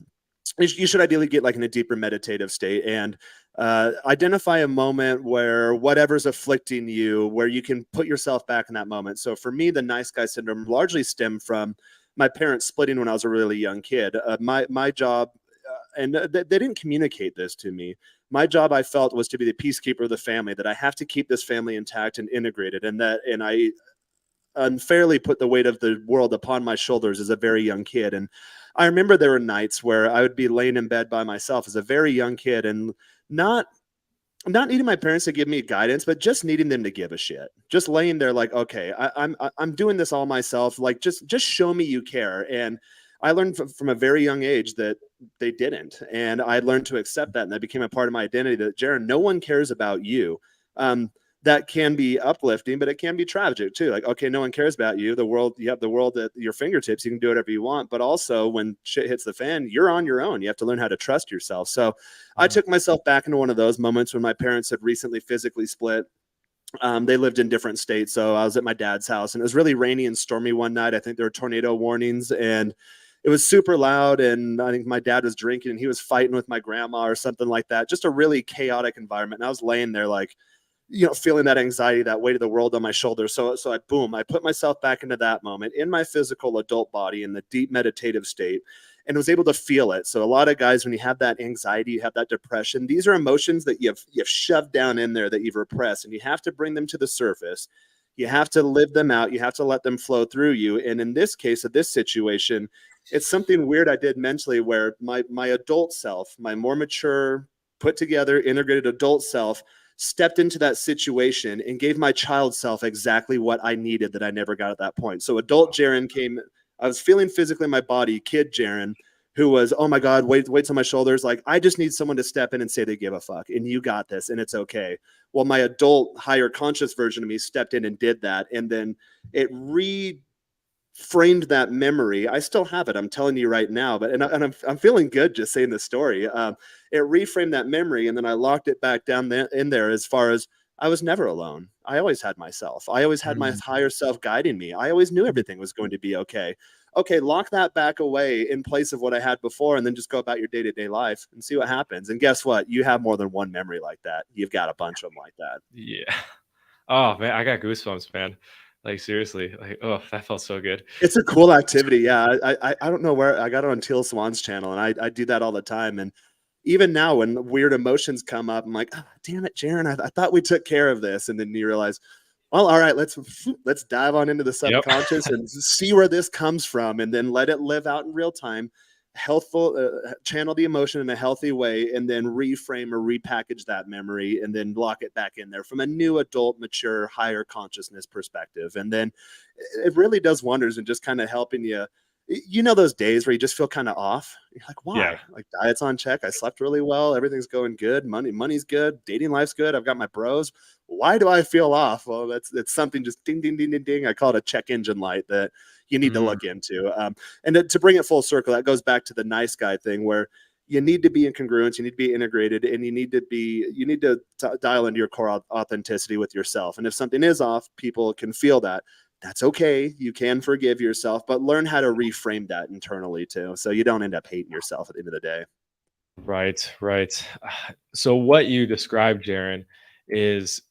You should ideally get like in a deeper meditative state and identify a moment where whatever's afflicting you, where you can put yourself back in that moment. So for me, the nice guy syndrome largely stemmed from my parents splitting when I was a really young kid. My job, and they didn't communicate this to me. My job, I felt, was to be the peacekeeper of the family. That I have to keep this family intact and integrated, and I unfairly put the weight of the world upon my shoulders as a very young kid. And I remember there were nights where I would be laying in bed by myself as a very young kid and not not needing my parents to give me guidance, but just needing them to give a shit. Just laying there like, okay, I'm doing this all myself. Like, just show me you care. And I learned from a very young age that they didn't, and I learned to accept that, and that became a part of my identity. That Jaron, no one cares about you. That can be uplifting, but it can be tragic too. Like, okay, no one cares about you. The world, you have the world at your fingertips. You can do whatever you want. But also, when shit hits the fan, you're on your own. You have to learn how to trust yourself. So, I Mhm. took myself back into one of those moments when my parents had recently physically split. They lived in different states, so I was at my dad's house, and it was really rainy and stormy one night. I think there were tornado warnings, and it was super loud. And I think my dad was drinking, and he was fighting with my grandma or something like that. Just a really chaotic environment. And I was laying there like, feeling that anxiety, that weight of the world on my shoulders. So I put myself back into that moment in my physical adult body in the deep meditative state and was able to feel it. So a lot of guys, when you have that anxiety, you have that depression, these are emotions that you've shoved down in there that you've repressed, and you have to bring them to the surface. You have to live them out. You have to let them flow through you. And in this case, of this situation, it's something weird I did mentally where my adult self, my more mature, put together, integrated adult self stepped into that situation and gave my child self exactly what I needed that I never got at that point. So adult Jaron came, I was feeling physically in my body, kid Jaron, who was, oh my God, weights on my shoulders. Like, I just need someone to step in and say they give a fuck and you got this and it's okay. Well, my adult, higher conscious version of me stepped in and did that. And then it framed that memory. I still have it. I'm telling you right now, but I'm feeling good just saying the story. It reframed that memory, and then I locked it back down there in there as far as I was never alone. I always had myself. I always had my Mm. higher self guiding me. I always knew everything was going to be okay. Okay, lock that back away in place of what I had before, and then just go about your day to day life and see what happens. And guess what? You have more than one memory like that. You've got a bunch of them like that. Yeah. Oh man, I got goosebumps, man. Like seriously, like oh, that felt so good. It's a cool activity. Yeah, I don't know where I got it on Teal Swan's channel, and I do that all the time. And even now, when weird emotions come up, I'm like, oh, damn it, Jaron, I thought we took care of this, and then you realize, well, all right, let's dive on into the Yep. subconscious and see where this comes from, and then let it live out in real time. Healthful, channel the emotion in a healthy way, and then reframe or repackage that memory, and then lock it back in there from a new adult, mature, higher consciousness perspective. And then it really does wonders in just kind of helping you. You know, those days where you just feel kind of off. You're like, Yeah. why? Like, diet's on check. I slept really well. Everything's going good. Money's good. Dating life's good. I've got my bros. Why do I feel off? Well, that's something just ding, ding, ding, ding, ding. I call it a check engine light that you need to Mm. look into. And to bring it full circle, that goes back to the nice guy thing where you need to be in congruence, you need to be integrated, and you need to dial into your core authenticity with yourself. And if something is off, people can feel that. That's okay. You can forgive yourself, but learn how to reframe that internally too, so you don't end up hating yourself at the end of the day. Right, right. So what you described, Jaron, is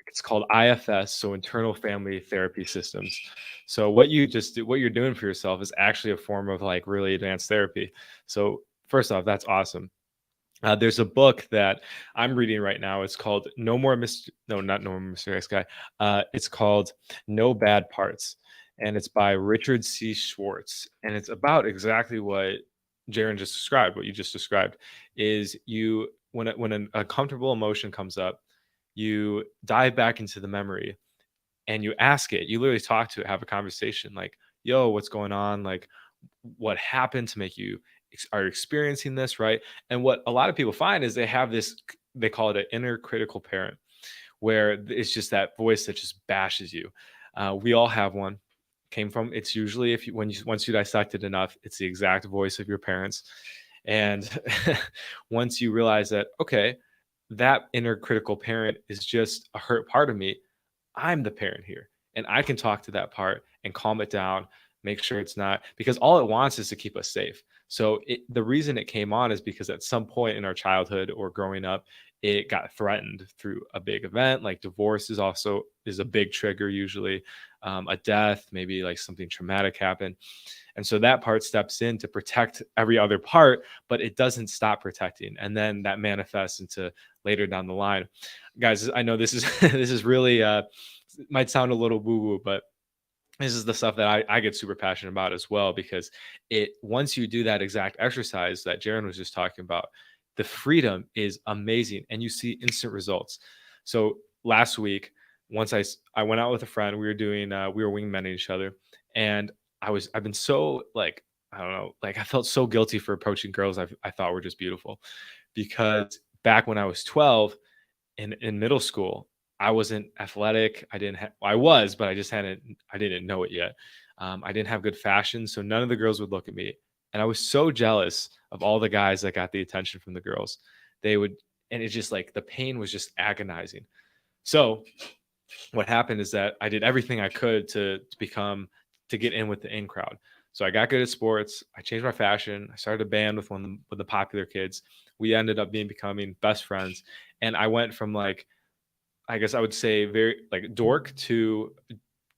it's called IFS, so internal family therapy systems. So what you're doing for yourself is actually a form of like really advanced therapy. So first off, that's awesome. There's a book that I'm reading right now. It's called No More Mr. No, not No More Mr. X Guy. It's called No Bad Parts, and it's by Richard C. Schwartz, and it's about exactly what Jaron just described. What you just described is you when an uncomfortable emotion comes up, you dive back into the memory and you ask it. You literally talk to it, have a conversation, like, "Yo, what's going on? Like, what happened to make you are experiencing this, right?" And what a lot of people find is they have this, they call it an inner critical parent, where it's just that voice that just bashes you. We all have one. Came from, it's usually, if you when you once you dissect it enough, it's the exact voice of your parents. And once you realize that, okay, that inner critical parent is just a hurt part of me, I'm the parent here, and I can talk to that part and calm it down, make sure it's not, because all it wants is to keep us safe. So the reason it came on is because at some point in our childhood or growing up, it got threatened through a big event. Like divorce is a big trigger usually, a death, maybe like something traumatic happened, and so that part steps in to protect every other part, but it doesn't stop protecting, and then that manifests into later down the line. Guys, I know this is this is really might sound a little woo woo, but this is the stuff that I get super passionate about as well, because it once you do that exact exercise that Jaron was just talking about, the freedom is amazing and you see instant results. So last week, I went out with a friend, we were doing we were wingmanning each other, and I've been so like, I don't know, like I felt so guilty for approaching girls I thought were just beautiful, because back when I was 12 in middle school, I wasn't athletic. I was, but I didn't know it yet. I didn't have good fashion, so none of the girls would look at me. And I was so jealous of all the guys that got the attention from the girls. They would, and it's just like the pain was just agonizing. So what happened is that I did everything I could to get in with the in crowd. So I got good at sports. I changed my fashion. I started a band with with the popular kids. We ended up becoming best friends. And I went from like, I guess I would say very like dork to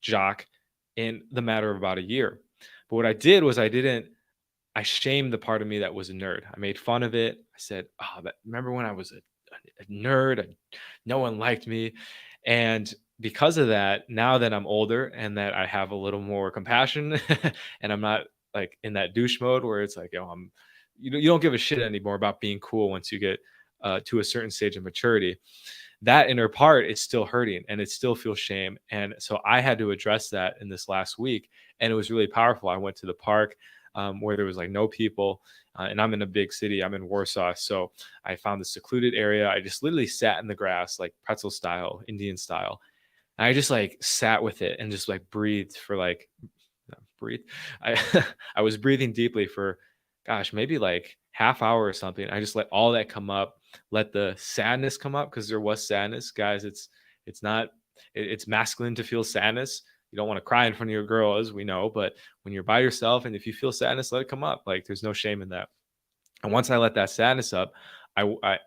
jock in the matter of about a year. But what I did was I shamed the part of me that was a nerd. I made fun of it. I said, "Oh, that remember when I was a nerd and no one liked me?" And because of that, now that I'm older and that I have a little more compassion and I'm not like in that douche mode where it's like, "Yo, you don't give a shit anymore about being cool once you get to a certain stage of maturity." That inner part is still hurting and it still feels shame. And so I had to address that in this last week. And it was really powerful. I went to the park. where there was like no people. And I'm in a big city. I'm in Warsaw, so I found the secluded area. I just literally sat in the grass, like pretzel style, Indian style. And I just like sat with it and just like breathed for like breathe. I I was breathing deeply for, gosh, maybe like half hour or something. I just let all that come up, let the sadness come up because there was sadness, guys. It's not it's masculine to feel sadness. You don't want to cry in front of your girl, as we know, but when you're by yourself and if you feel sadness, let it come up. Like there's no shame in that. And once I let that sadness up, I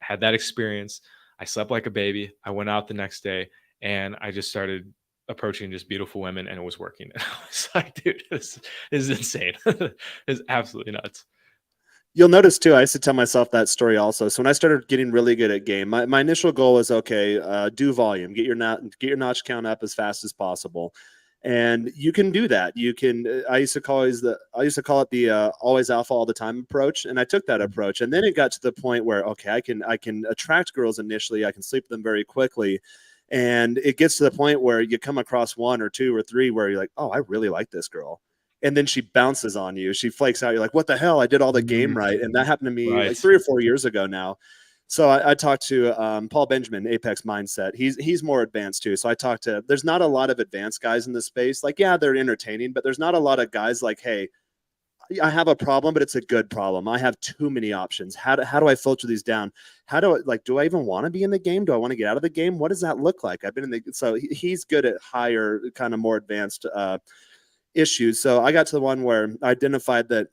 had that experience. I slept like a baby. I went out the next day and I just started approaching just beautiful women and it was working. And I was like, dude, this is insane. It's absolutely nuts. You'll notice too, I used to tell myself that story also. So when I started getting really good at game, my initial goal was okay, do volume, get your notch count up as fast as possible, and you can do that. You can. I used to call it the always alpha all the time approach, and I took that approach, and then it got to the point where okay, I can attract girls initially, I can sleep with them very quickly, and it gets to the point where you come across one or two or three where you're like, oh, I really like this girl, and then she bounces on you. She flakes out. You're like, what the hell? I did all the game right. And that happened to me Right. like 3 or 4 years ago now. So I talked to Paul Benjamin, Apex Mindset. He's more advanced too. So I talked to, there's not a lot of advanced guys in this space. Like, yeah, they're entertaining, but there's not a lot of guys like, hey, I have a problem, but it's a good problem. I have too many options. How do I filter these down? How do I, like, do I even want to be in the game? Do I want to get out of the game? What does that look like? I've been in the, so he's good at higher, kind of more advanced issues. So I got to the one where I identified that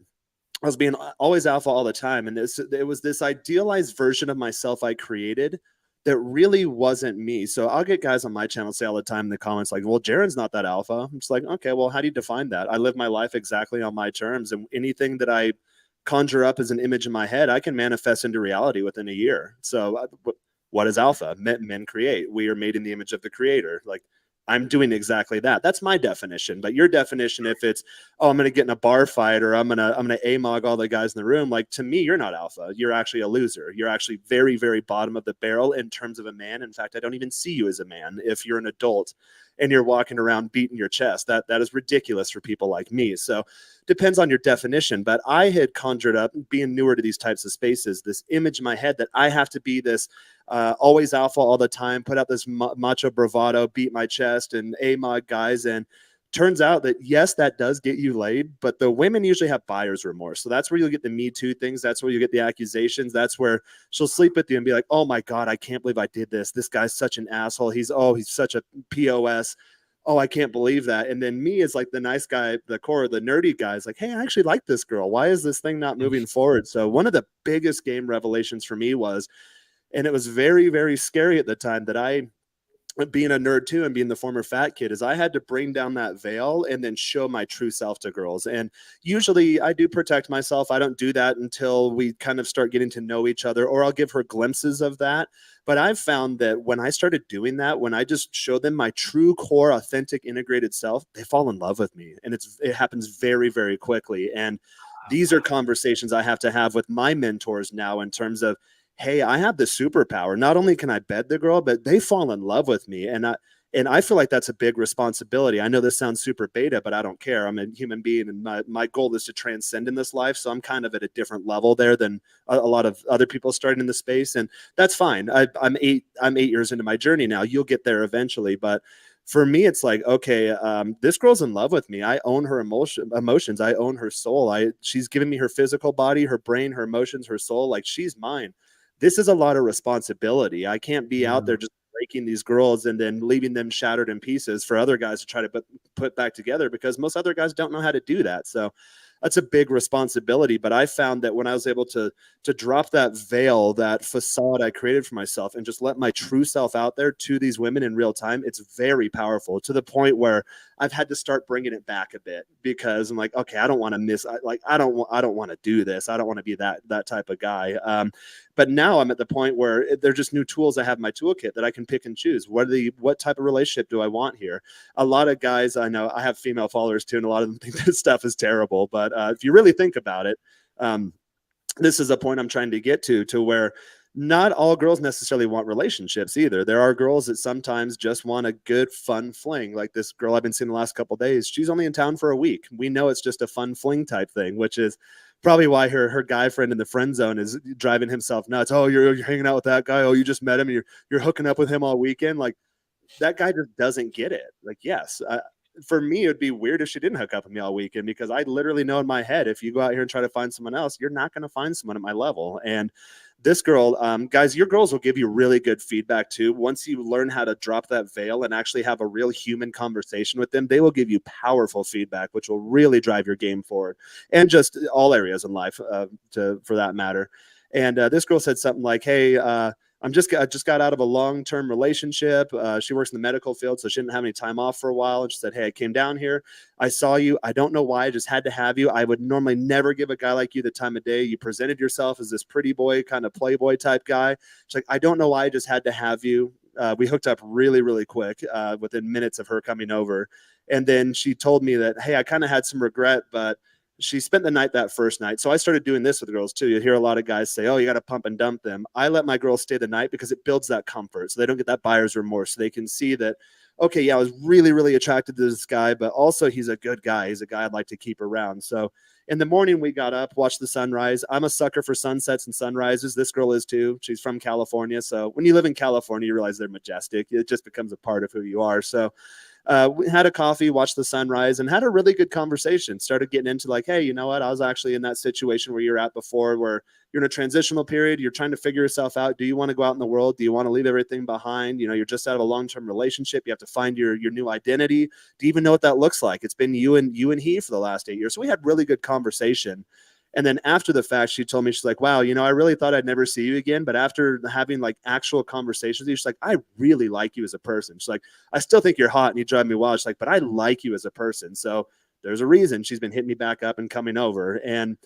I was being always alpha all the time. And it was this idealized version of myself I created that really wasn't me. So I'll get guys on my channel say all the time in the comments, like, well, Jaren's not that alpha. I'm just like, okay, well, how do you define that? I live my life exactly on my terms. And anything that I conjure up as an image in my head, I can manifest into reality within a year. So what is alpha? Men create. We are made in the image of the creator. Like, I'm doing exactly that. That's my definition. But your definition, if it's, oh, I'm going to get in a bar fight or I'm going to AMOG all the guys in the room, like, to me, you're not alpha. You're actually a loser. You're actually very, very bottom of the barrel in terms of a man. In fact, I don't even see you as a man if you're an adult and you're walking around beating your chest. That is ridiculous for people like me. So depends on your definition. But I had conjured up, being newer to these types of spaces, this image in my head that I have to be this always alpha all the time, put out this macho bravado, beat my chest and AMOG guys. And turns out that yes, that does get you laid, but the women usually have buyer's remorse. So that's where you'll get the Me Too things. That's where you get the accusations. That's where she'll sleep with you and be like, oh my God, I can't believe I did this. This guy's such an asshole. He's such a POS. Oh, I can't believe that. And then me is like the nice guy, the core, the nerdy guy is like, hey, I actually like this girl. Why is this thing not moving forward? So one of the biggest game revelations for me was, and it was very, very scary at the time, that I, being a nerd too and being the former fat kid, is I had to bring down that veil and then show my true self to girls. And usually I do protect myself. I don't do that until we kind of start getting to know each other, or I'll give her glimpses of that. But I've found that when I started doing that, when I just show them my true core, authentic, integrated self, they fall in love with me. And it happens very, very quickly. And these are conversations I have to have with my mentors now in terms of, hey, I have the superpower. Not only can I bed the girl, but they fall in love with me. And I feel like that's a big responsibility. I know this sounds super beta, but I don't care. I'm a human being, and my goal is to transcend in this life. So I'm kind of at a different level there than a lot of other people starting in the space. And that's fine. I'm 8 years into my journey now. You'll get there eventually. But for me, it's like, okay, this girl's in love with me. I own her emotions. I own her soul. She's given me her physical body, her brain, her emotions, her soul. Like, she's mine. This is a lot of responsibility. I can't be out there just breaking these girls and then leaving them shattered in pieces for other guys to try to put back together, because most other guys don't know how to do that. So that's a big responsibility. But I found that when I was able to drop that veil, that facade I created for myself, and just let my true self out there to these women in real time, it's very powerful, to the point where I've had to start bringing it back a bit, because I'm like, okay, I don't want to I don't want to do this. I don't want to be that type of guy. But now I'm at the point where they're just new tools I have in my toolkit that I can pick and choose. What type of relationship do I want here? A lot of guys, I know I have female followers too, and a lot of them think this stuff is terrible. But if you really think about it, this is a point I'm trying to get to where not all girls necessarily want relationships either. There are girls that sometimes just want a good, fun fling. Like this girl I've been seeing the last couple of days. She's only in town for a week. We know it's just a fun fling type thing, which is probably why her guy friend in the friend zone is driving himself nuts. Oh, you're hanging out with that guy. Oh, you just met him and you're hooking up with him all weekend. Like that guy just doesn't get it. Like, yes, for me, it'd be weird if she didn't hook up with me all weekend, because I literally know in my head, if you go out here and try to find someone else, you're not going to find someone at my level. And this girl, guys, your girls will give you really good feedback too. Once you learn how to drop that veil and actually have a real human conversation with them, they will give you powerful feedback, which will really drive your game forward, and just all areas in life, for that matter. And this girl said something like, "Hey, I just got out of a long-term relationship. She works in the medical field, so she didn't have any time off for a while. And she said, hey, I came down here. I saw you. I don't know why. I just had to have you. I would normally never give a guy like you the time of day. You presented yourself as this pretty boy, kind of playboy type guy. She's like, I don't know why. I just had to have you. We hooked up really, really quick within minutes of her coming over. And then she told me that, hey, I kind of had some regret, but she spent the night that first night. So I started doing this with girls too. You hear a lot of guys say, oh, you got to pump and dump them. I let my girls stay the night because it builds that comfort. So they don't get that buyer's remorse. So they can see that, okay, yeah, I was really, really attracted to this guy, but also he's a good guy. He's a guy I'd like to keep around. So in the morning, we got up, watched the sunrise. I'm a sucker for sunsets and sunrises. This girl is too. She's from California. So when you live in California, you realize they're majestic. It just becomes a part of who you are. So we had a coffee, watched the sunrise, and had a really good conversation. Started getting into like, hey, you know what? I was actually in that situation where you're at before, where you're in a transitional period. You're trying to figure yourself out. Do you want to go out in the world? Do you want to leave everything behind? You know, you're just out of a long-term relationship. You have to find your new identity. Do you even know what that looks like? It's been you and he for the last 8 years. So we had really good conversation. And then after the fact, she told me, she's like, wow, you know, I really thought I'd never see you again. But after having like actual conversations with you, she's like, I really like you as a person. She's like, I still think you're hot and you drive me wild. She's like, but I like you as a person. So there's a reason she's been hitting me back up and coming over. And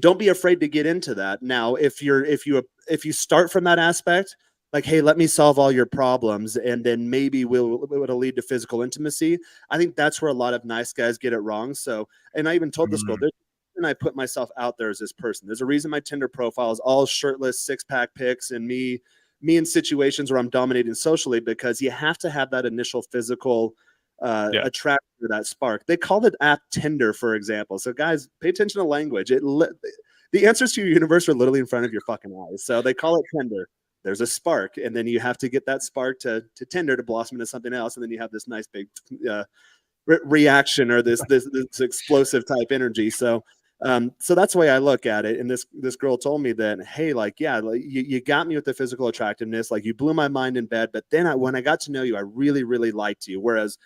don't be afraid to get into that. Now, if you start from that aspect, like, hey, let me solve all your problems, and then maybe it'll lead to physical intimacy. I think that's where a lot of nice guys get it wrong. So, and I even told this girl, and I put myself out there as this person. There's a reason my Tinder profile is all shirtless, six-pack pics, and me in situations where I'm dominating socially, because you have to have that initial physical attraction to that spark. They call it app Tinder, for example. So guys, pay attention to language. The answers to your universe are literally in front of your fucking eyes. So they call it Tinder. There's a spark, and then you have to get that spark to Tinder to blossom into something else, and then you have this nice big reaction, or this explosive type energy. So that's the way I look at it. And this girl told me that, hey, like, yeah, like, you got me with the physical attractiveness, like you blew my mind in bed, but then when I got to know you, I really, really liked you. Whereas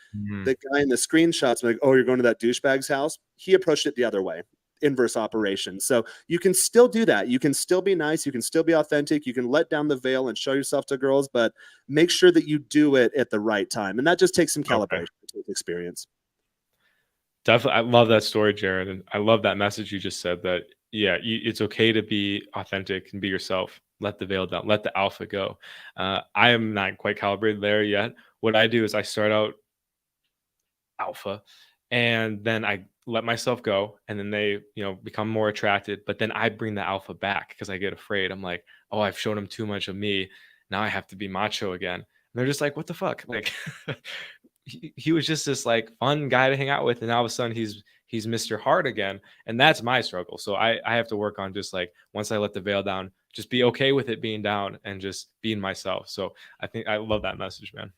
the guy in the screenshots, like, oh, you're going to that douchebag's house, he approached it the other way, inverse operation. So you can still do that. You can still be nice. You can still be authentic. You can let down the veil and show yourself to girls, but make sure that you do it at the right time. And that just takes some calibration, experience. Definitely. I love that story, Jared. And I love that message you just said, that, yeah, it's okay to be authentic and be yourself. Let the veil down, let the alpha go. I am not quite calibrated there yet. What I do is I start out alpha, and then I let myself go, and then they, become more attracted, but then I bring the alpha back because I get afraid. I'm like, oh, I've shown them too much of me. Now I have to be macho again. And they're just like, what the fuck? Like, he was just this like fun guy to hang out with, and all of a sudden he's Mr. Hard again. And that's my struggle. So I have to work on, just like, once I let the veil down, just be okay with it being down and just being myself. So I think I love that message, man.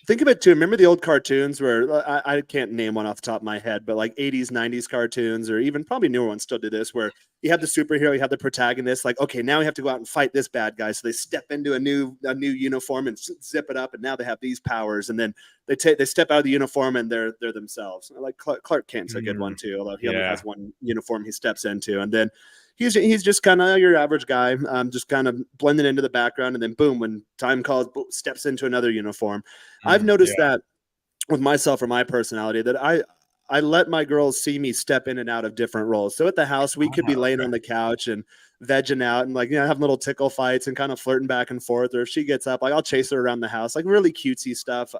Think of it too. Remember the old cartoons where I can't name one off the top of my head, but like 80s, 90s cartoons, or even probably newer ones still do this, where you have the superhero, you have the protagonist, like, okay, now we have to go out and fight this bad guy. So they step into a new uniform and zip it up, and now they have these powers. And then they step out of the uniform and they're themselves. Like Clark Kent's a good one too, although he only has one uniform he steps into. And then he's just kind of your average guy, just kind of blending into the background, and then boom, when time calls, boom, steps into another uniform. I've noticed that with myself or my personality, that I let my girls see me step in and out of different roles. So at the house, we could be laying on the couch and vegging out and, like, having little tickle fights and kind of flirting back and forth. Or if she gets up, like, I'll chase her around the house, like really cutesy stuff.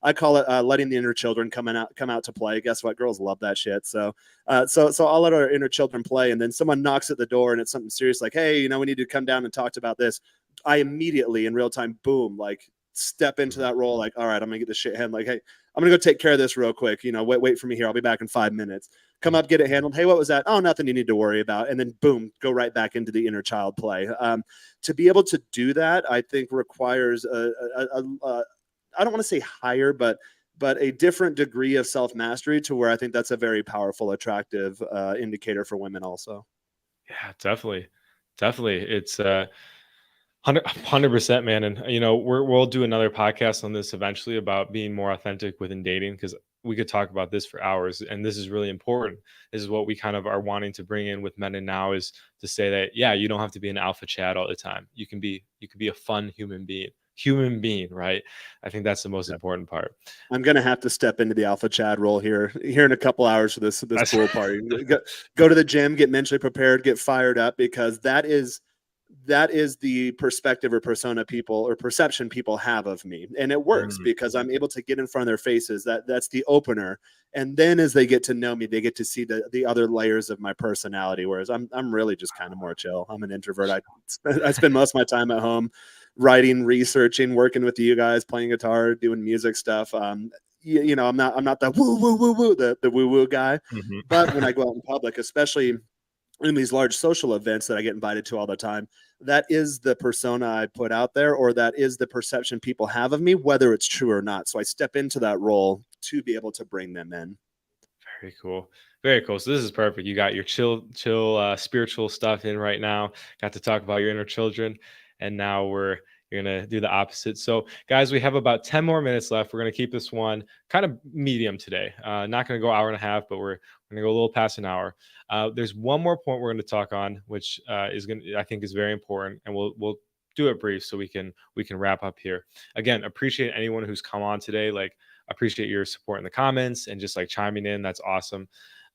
I call it letting the inner children come out to play. Guess what? Girls love that shit. So I'll let our inner children play, and then someone knocks at the door and it's something serious like, hey, we need to come down and talk about this. I immediately in real time, boom, like step into that role. Like, all right, I'm gonna get this shit handled. Like, hey, I'm gonna go take care of this real quick. Wait for me here. I'll be back in 5 minutes. Come up, get it handled. Hey, what was that? Oh, nothing you need to worry about. And then boom, go right back into the inner child play. To be able to do that, I think requires I don't want to say higher, but a different degree of self mastery, to where I think that's a very powerful, attractive indicator for women also. Yeah, definitely. It's 100%, man. And we'll do another podcast on this eventually about being more authentic within dating, because we could talk about this for hours, and this is really important. This is what we kind of are wanting to bring in with Men and Now, is to say that, yeah, you don't have to be an alpha Chad all the time. You can be a fun human being, right? I think that's the most important part. I'm gonna have to step into the alpha Chad role here in a couple hours for this That's pool party. Go to the gym, get mentally prepared, get fired up, because that is the perspective or persona people or perception people have of me. And it works because I'm able to get in front of their faces. That's the opener. And then as they get to know me, they get to see the other layers of my personality. Whereas I'm really just kind of more chill. I'm an introvert. I spend most of my time at home writing, researching, working with you guys, playing guitar, doing music stuff. I'm not the woo woo woo woo, the woo woo guy. Mhm. But when I go out in public, especially in these large social events that I get invited to all the time, that is the persona I put out there, or that is the perception people have of me, whether it's true or not. So I step into that role to be able to bring them in. Very cool. Very cool. So this is perfect. You got your chill, spiritual stuff in right now. Got to talk about your inner children, and now you're gonna do the opposite. So, guys, we have about 10 more minutes left. We're gonna keep this one kind of medium today. Not gonna go hour and a half, but we're gonna go a little past an hour. There's one more point we're gonna talk on, which I think is very important, and we'll do it brief so we can wrap up here. Again, appreciate anyone who's come on today. Like, appreciate your support in the comments and just like chiming in. That's awesome.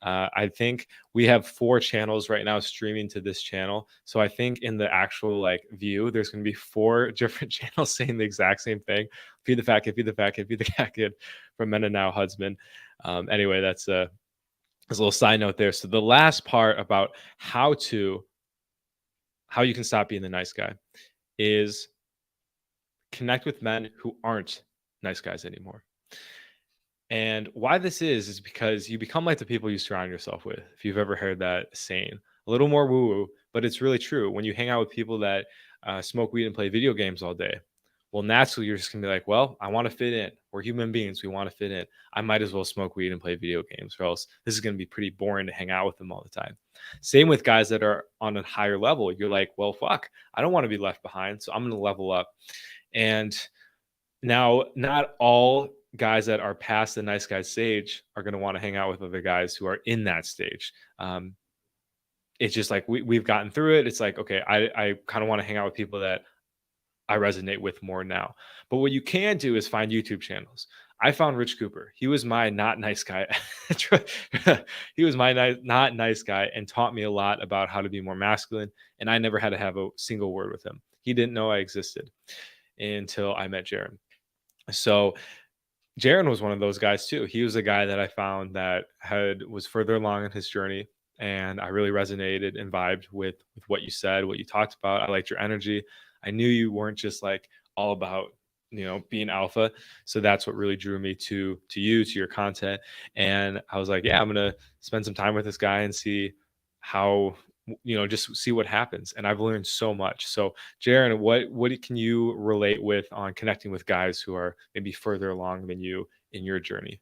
I think we have 4 channels right now streaming to this channel. So I think in the actual like view, there's going to be 4 different channels saying the exact same thing. Feed the fat kid, feed the fat kid, feed the cat kid from Men and Now Husband. Anyway, that's a little side note there. So the last part about how you can stop being the nice guy is connect with men who aren't nice guys anymore. And why this is because you become like the people you surround yourself with. If you've ever heard that saying, a little more woo woo, but it's really true. When you hang out with people that smoke weed and play video games all day, well, naturally, you're just going to be like, well, I want to fit in. We're human beings. We want to fit in. I might as well smoke weed and play video games, or else this is going to be pretty boring to hang out with them all the time. Same with guys that are on a higher level. You're like, well, fuck, I don't want to be left behind. So I'm going to level up. And now, not all guys that are past the nice guy stage are going to want to hang out with other guys who are in that stage. It's just like we've gotten through it. It's like, okay, I kind of want to hang out with people that I resonate with more now. But what you can do is find YouTube channels. I found Rich Cooper. He was my not nice guy. He was my not nice guy, and taught me a lot about how to be more masculine. And I never had to have a single word with him. He didn't know I existed until I met Jaron. So Jaron was one of those guys too. He was a guy that I found that was further along in his journey, and I really resonated and vibed with what you said, what you talked about. I liked your energy. I knew you weren't just like all about being alpha, so that's what really drew me to you, to your content. And I was like, yeah, I'm gonna spend some time with this guy and see how just see what happens. And I've learned so much. So Jaron, what can you relate with on connecting with guys who are maybe further along than you in your journey?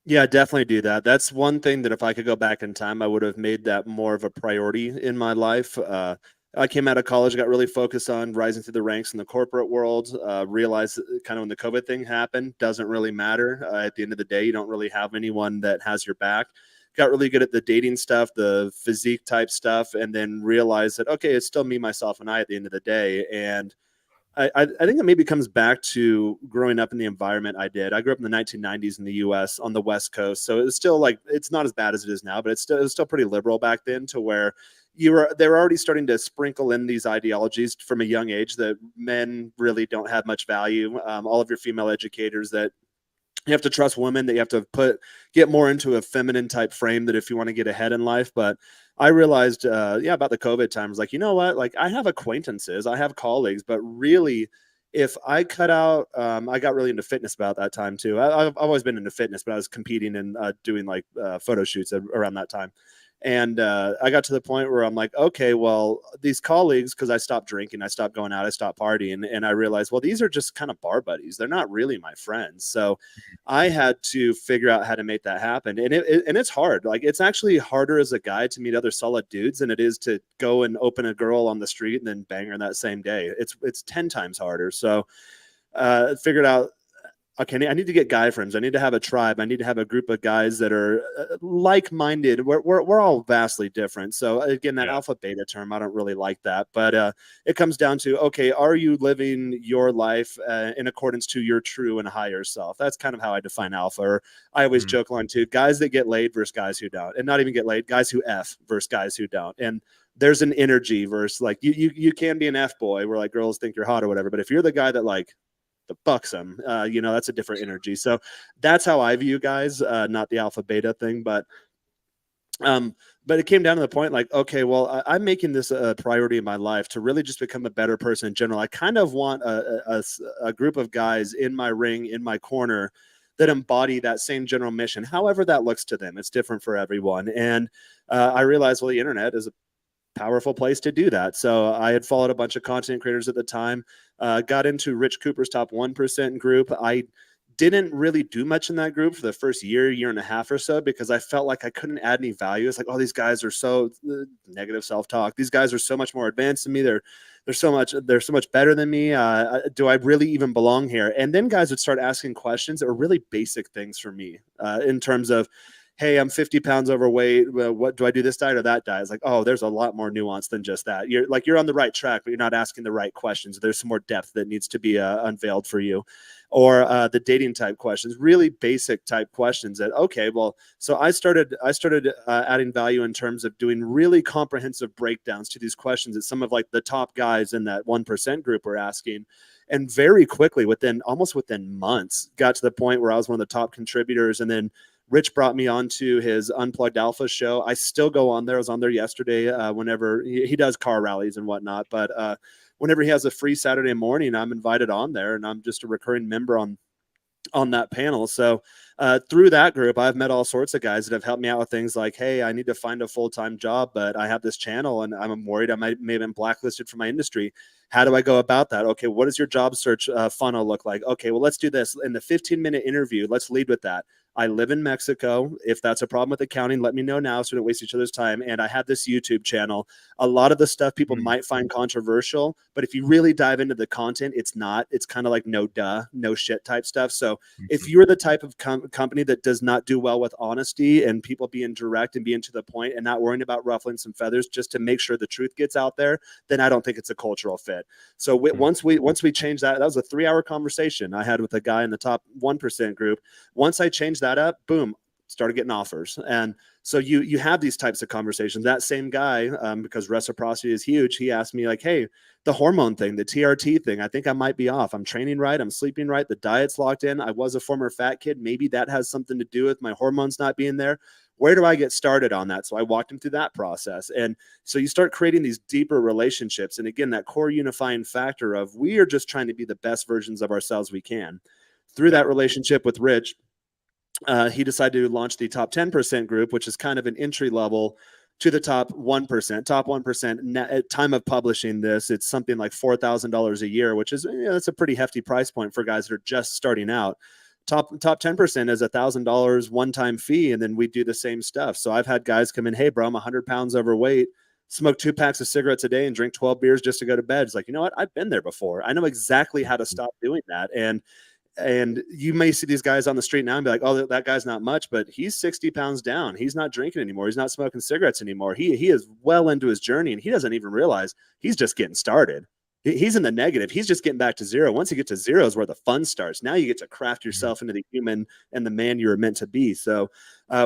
Yeah, definitely do that. That's one thing that if I could go back in time, I would have made that more of a priority in my life. I came out of college, got really focused on rising through the ranks in the corporate world, realized kind of when the COVID thing happened, doesn't really matter. At the end of the day, you don't really have anyone that has your back. Got really good at the dating stuff, the physique type stuff, and then realized that, okay, it's still me, myself, and I at the end of the day. And I think it maybe comes back to growing up in the environment I did. I grew up in the 1990s in the U.S. on the West Coast, so it was still like, it's not as bad as it is now, but it was still pretty liberal back then, to where they're already starting to sprinkle in these ideologies from a young age that men really don't have much value. All of your female educators, that you have to trust women, that you have to get more into a feminine type frame, that if you want to get ahead in life. But I realized, about the COVID time, I was like, you know what? Like, I have acquaintances, I have colleagues, but really, if I cut out, I got really into fitness about that time too. I've always been into fitness, but I was competing and doing like photo shoots around that time. And I got to the point where I'm like, okay, well, these colleagues, because I stopped drinking, I stopped going out, I stopped partying, and I realized, well, these are just kind of bar buddies. They're not really my friends. So I had to figure out how to make that happen, and it's hard. Like, it's actually harder as a guy to meet other solid dudes than it is to go and open a girl on the street and then bang her that same day. It's 10 times harder. So figured out, okay, I need to get guy friends. I need to have a tribe. I need to have a group of guys that are like-minded. We're all vastly different. So again, that Yeah. alpha beta term, I don't really like that, but it comes down to, okay, are you living your life in accordance to your true and higher self? That's kind of how I define alpha. Or I always Mm. joke along to guys that get laid versus guys who don't, and not even get laid, guys who F versus guys who don't. And there's an energy versus, like, you can be an F boy where like girls think you're hot or whatever, but if you're the guy that like the bucks them, that's a different energy. So that's how I view guys, not the alpha beta thing. But it came down to the point, like, okay, well, I'm making this a priority in my life to really just become a better person in general. I kind of want a group of guys in my ring, in my corner, that embody that same general mission, however that looks to them. It's different for everyone. And I realized, well, the internet is a powerful place to do that. So I had followed a bunch of content creators at the time, got into Rich Cooper's top 1% group. I didn't really do much in that group for the first year and a half or so, because I felt like I couldn't add any value. It's like, oh, these guys are so negative self-talk. These guys are so much more advanced than me. They're so much better than me. Do I really even belong here? And then guys would start asking questions that were really basic things for me, in terms of, hey, I'm 50 pounds overweight. What do I do, this diet or that diet? It's like, oh, there's a lot more nuance than just that. You're on the right track, but you're not asking the right questions. There's some more depth that needs to be unveiled for you. Or the dating type questions, really basic type questions that, okay, well, so I started adding value in terms of doing really comprehensive breakdowns to these questions that some of like the top guys in that 1% group were asking. And very quickly, almost within months, got to the point where I was one of the top contributors. And then Rich brought me onto his Unplugged Alpha show. I still go on there. I was on there yesterday. Whenever he does car rallies and whatnot, but whenever he has a free Saturday morning, I'm invited on there, and I'm just a recurring member on that panel. So through that group, I've met all sorts of guys that have helped me out with things like, hey, I need to find a full-time job, but I have this channel and I'm worried I may have been blacklisted from my industry. How do I go about that? Okay, what does your job search funnel look like? Okay, well, let's do this. In the 15-minute interview, let's lead with that. I live in Mexico. If that's a problem with accounting, let me know now so we don't waste each other's time. And I have this YouTube channel. A lot of the stuff people might find controversial, but if you really dive into the content, it's not. It's kind of like no duh, no shit type stuff. So if you're the type of company that does not do well with honesty and people being direct and being to the point and not worrying about ruffling some feathers just to make sure the truth gets out there, then I don't think it's a cultural fit. So once we changed that was a 3-hour conversation I had with a guy in the top 1% group. Once I changed that up, boom, started getting offers. And so you have these types of conversations. That same guy, because reciprocity is huge, he asked me like, hey, the hormone thing, the TRT thing, I think I might be off. I'm training right. I'm sleeping right. The diet's locked in. I was a former fat kid. Maybe that has something to do with my hormones not being there. Where do I get started on that? So I walked him through that process. And so you start creating these deeper relationships. And again, that core unifying factor of we are just trying to be the best versions of ourselves we can. Through that relationship with Rich, he decided to launch the top 10% group, which is kind of an entry level to the top 1%. Top 1% at time of publishing this, it's something like $4,000 a year, which is that's a pretty hefty price point for guys that are just starting out. Top 10% is $1,000 one-time fee, and then we do the same stuff. So I've had guys come in, hey, bro, I'm 100 pounds overweight, smoke 2 packs of cigarettes a day and drink 12 beers just to go to bed. It's like, you know what? I've been there before. I know exactly how to stop doing that. And you may see these guys on the street now and be like, oh, that guy's not much, but he's 60 pounds down. He's not drinking anymore. He's not smoking cigarettes anymore. He is well into his journey, and he doesn't even realize he's just getting started. he's in the negative. He's just getting back to zero. Once you get to zero is where the fun starts. Now you get to craft yourself into the human and the man you're meant to be. So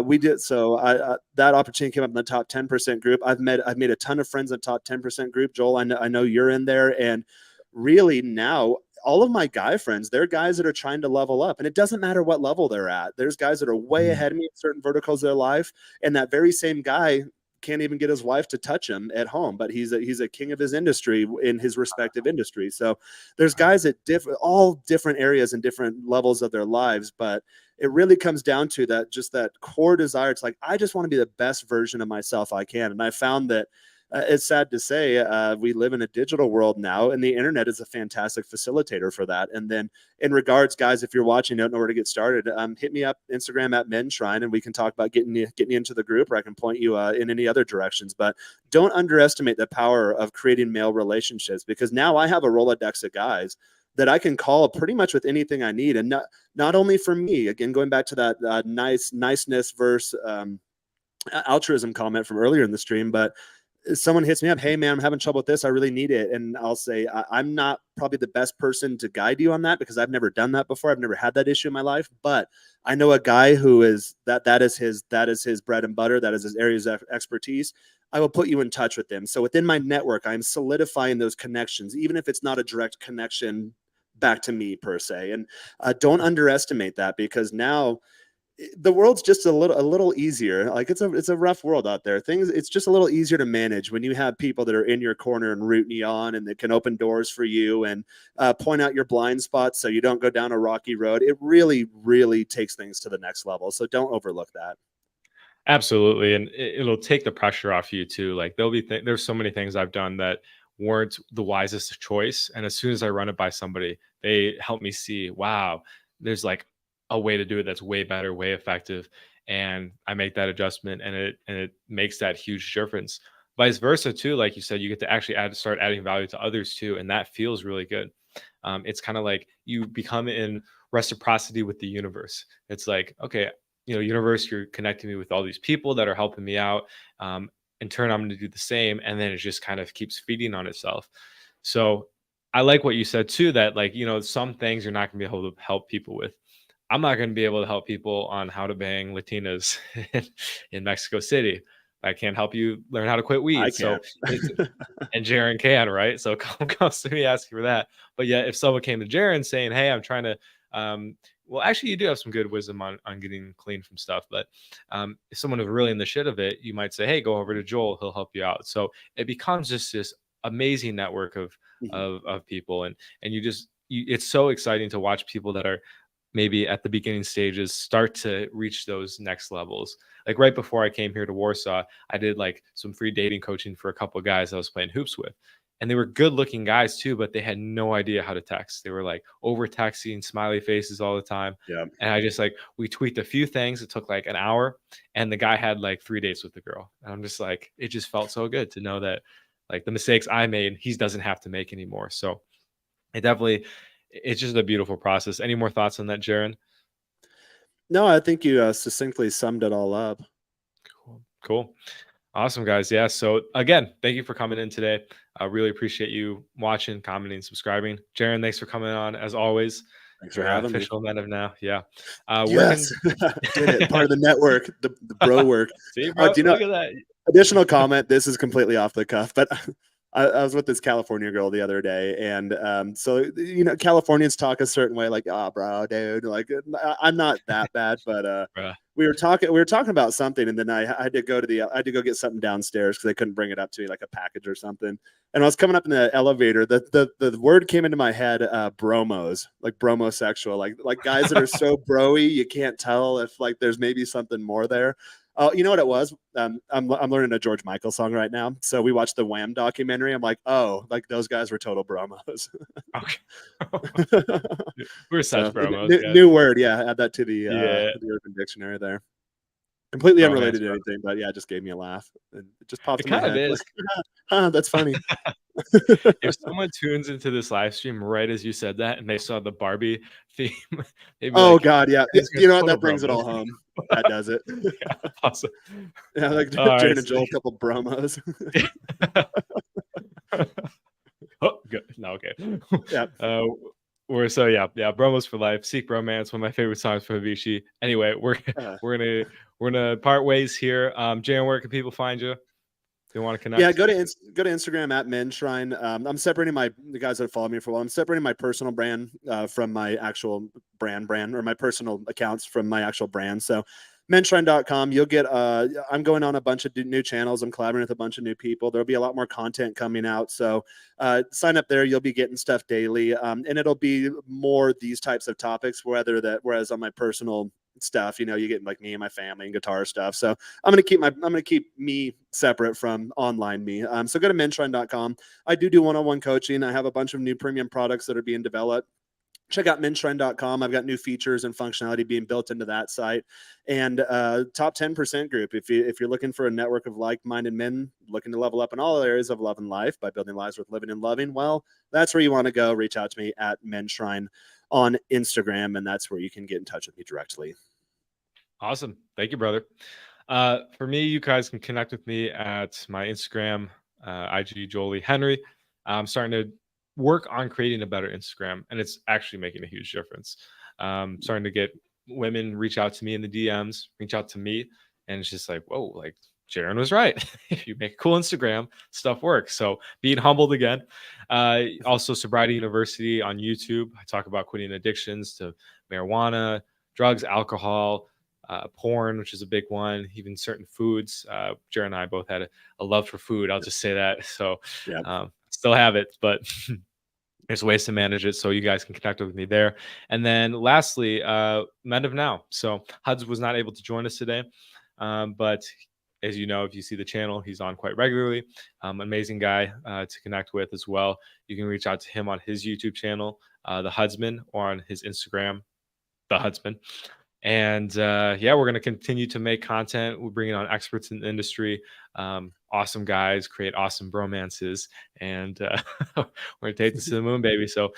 we did. So that opportunity came up in the top 10% group. I've made a ton of friends in the top 10% group. Joel, I know you're in there, and really now all of my guy friends, they're guys that are trying to level up, and it doesn't matter what level they're at. There's guys that are way ahead of me in certain verticals of their life, and that very same guy can't even get his wife to touch him at home, but he's a king of his industry in his respective industry. So there's guys at all different areas and different levels of their lives, but it really comes down to that, just that core desire. It's like, I just want to be the best version of myself I can. And I found that it's sad to say, we live in a digital world now, and the internet is a fantastic facilitator for that. And then in regards, guys, if you're watching, don't know where to get started, hit me up Instagram at Men Shrine, and we can talk about getting you into the group, or I can point you in any other directions. But don't underestimate the power of creating male relationships, because now I have a Rolodex of guys that I can call pretty much with anything I need. And not only for me, again, going back to that niceness versus altruism comment from earlier in the stream, but someone hits me up, hey man, I'm having trouble with this, I really need it. And I'll say, I'm not probably the best person to guide you on that, because I've never done that before. I've never had that issue in my life, but I know a guy who is that is his bread and butter. That is his areas of expertise. I will put you in touch with them. So within my network, I'm solidifying those connections, even if it's not a direct connection back to me per se. And don't underestimate that, because now the world's just a little easier. Like it's a rough world out there. It's just a little easier to manage when you have people that are in your corner and rooting you on, and that can open doors for you and point out your blind spots so you don't go down a rocky road. It really, really takes things to the next level. So don't overlook that. Absolutely, and it'll take the pressure off you too. Like there'll be there's so many things I've done that weren't the wisest choice, and as soon as I run it by somebody, they help me see, wow, there's like a way to do it that's way better, way effective, and I make that adjustment, and it makes that huge difference. Vice versa too, like you said, you get to actually start adding value to others too, and that feels really good. It's kind of like you become in reciprocity with the universe. It's like, okay, universe, you're connecting me with all these people that are helping me out. In turn, I'm going to do the same. And then it just kind of keeps feeding on itself. So I like what you said too, that like, some things you're not going to be able to help people with. I'm not going to be able to help people on how to bang Latinas in Mexico City. I can't help you learn how to quit I weed. So can't. and Jaron can, right? So comes to me asking for that. But yeah, if someone came to Jaron saying, hey, I'm trying to well, actually, you do have some good wisdom on getting clean from stuff. But if someone is really in the shit of it, you might say, "Hey, go over to Joel; he'll help you out." So it becomes just this amazing network of people, and it's so exciting to watch people that are maybe at the beginning stages start to reach those next levels. Like right before I came here to Warsaw, I did like some free dating coaching for a couple of guys I was playing hoops with. And they were good looking guys too, but they had no idea how to text. They were like over texting, smiley faces all the time. Yeah. And I just like, we tweaked a few things. It took like an hour, and the guy had like 3 dates with the girl. And I'm just like, it just felt so good to know that like the mistakes I made, he doesn't have to make anymore. So it's just a beautiful process. Any more thoughts on that, Jaron? No, I think you succinctly summed it all up. Cool. Awesome, guys. Yeah. So again, thank you for coming in today. I really appreciate you watching, commenting, subscribing. Jaron, thanks for coming on as always. Thanks for You're having me. official men of now. Yeah. Yes, did it. Part of the network, the bro work. See, bro, Do you look know? at that. Additional comment. This is completely off the cuff, but I was with this California girl the other day, and so Californians talk a certain way, like, "Ah, oh, bro, dude." Like, I'm not that bad, but we were talking about something, and then I had to go get something downstairs because they couldn't bring it up to me, like a package or something. And I was coming up in the elevator. The word came into my head, bromos, like bromosexual, like guys that are so broy you can't tell if like there's maybe something more there. Oh, you know what it was? I'm learning a George Michael song right now. So we watched the Wham documentary. I'm like, oh, like those guys were total bromos. Okay. We're such bromos. New word, yeah. Add that to the Yeah. Urban Dictionary there. Completely Bromance, unrelated to bro. anything, but yeah, it just gave me a laugh. It just popped It in my kind of head. is. Like, that's funny. If someone tunes into this live stream right as you said that and they saw the Barbie theme, they'd be Oh like, God, yeah. "These guys You know what? total That brings it bromos." all home. That does it. Yeah, awesome. Yeah, like All right, Jaron and Joel, a couple bromos. Oh, good. No, Yep. uh, we're so yeah, bromos for life. Seek romance. One of my favorite songs from Avicii. Anyway, we're Uh, we're gonna we're gonna part ways here. Jan, where can people find you? They want to yeah, connect. go to Instagram at Men Shrine. I'm separating the guys that follow me for a while. I'm separating my personal brand from my actual brand, or my personal accounts from my actual brand. So menshrine.com, you'll get I'm going on a bunch of new channels. I'm collaborating with a bunch of new people. There'll be a lot more content coming out. So sign up there. You'll be getting stuff daily. And it'll be more these types of topics, whereas on my personal stuff, you get like me and my family and guitar stuff. So I'm gonna keep me separate from online me. So go to menshrine.com. I do one-on-one coaching. I have a bunch of new premium products that are being developed. Check out menshrine.com. I've got new features and functionality being built into that site. And top 10% group. If you're looking for a network of like-minded men looking to level up in all areas of love and life by building lives worth living and loving, well, that's where you want to go. Reach out to me at menshrine on Instagram, and that's where you can get in touch with me directly. Awesome. Thank you, brother. For me, you guys can connect with me at my Instagram, IG Jolie Henry. I'm starting to work on creating a better Instagram, and it's actually making a huge difference. Starting to get women reach out to me in the DMs, reach out to me, and it's just like, whoa, like Jaron was right. If you make a cool Instagram, stuff works. So being humbled again. Also, Sobriety University on YouTube. I talk about quitting addictions to marijuana, drugs, alcohol, porn, which is a big one, even certain foods. Jared and I both had a love for food. I'll just say that. So Yeah. still have it, but there's ways to manage it. So you guys can connect with me there. And then lastly, Men of Now. So Huds was not able to join us today. But as you know, if you see the channel, he's on quite regularly. Amazing guy to connect with as well. You can reach out to him on his YouTube channel, The Hudsman, or on his Instagram, The Hudsman. And yeah, we're going to continue to make content. We're bringing on experts in the industry, awesome guys, create awesome bromances, and we're going to take this to the moon, baby. So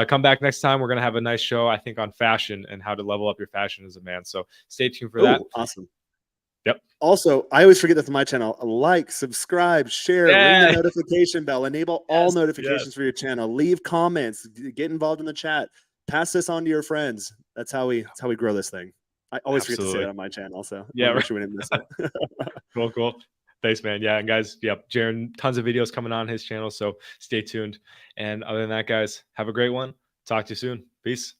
come back next time. We're going to have a nice show, I think, on fashion and how to level up your fashion as a man. So stay tuned for that. Oh, awesome. Yep. Also, I always forget that for my channel, like, subscribe, share, ring the Yeah. notification bell, enable all Yes, notifications yes. for your channel, leave comments, get involved in the chat, pass this on to your friends. That's how we grow this thing. I always forget to say Absolutely. that on my channel, so I Yeah. want to make Right. sure we didn't miss it. Cool. Thanks, man. Yeah, and guys, yep, Jaron, tons of videos coming on his channel, so stay tuned. And other than that, guys, have a great one. Talk to you soon. Peace.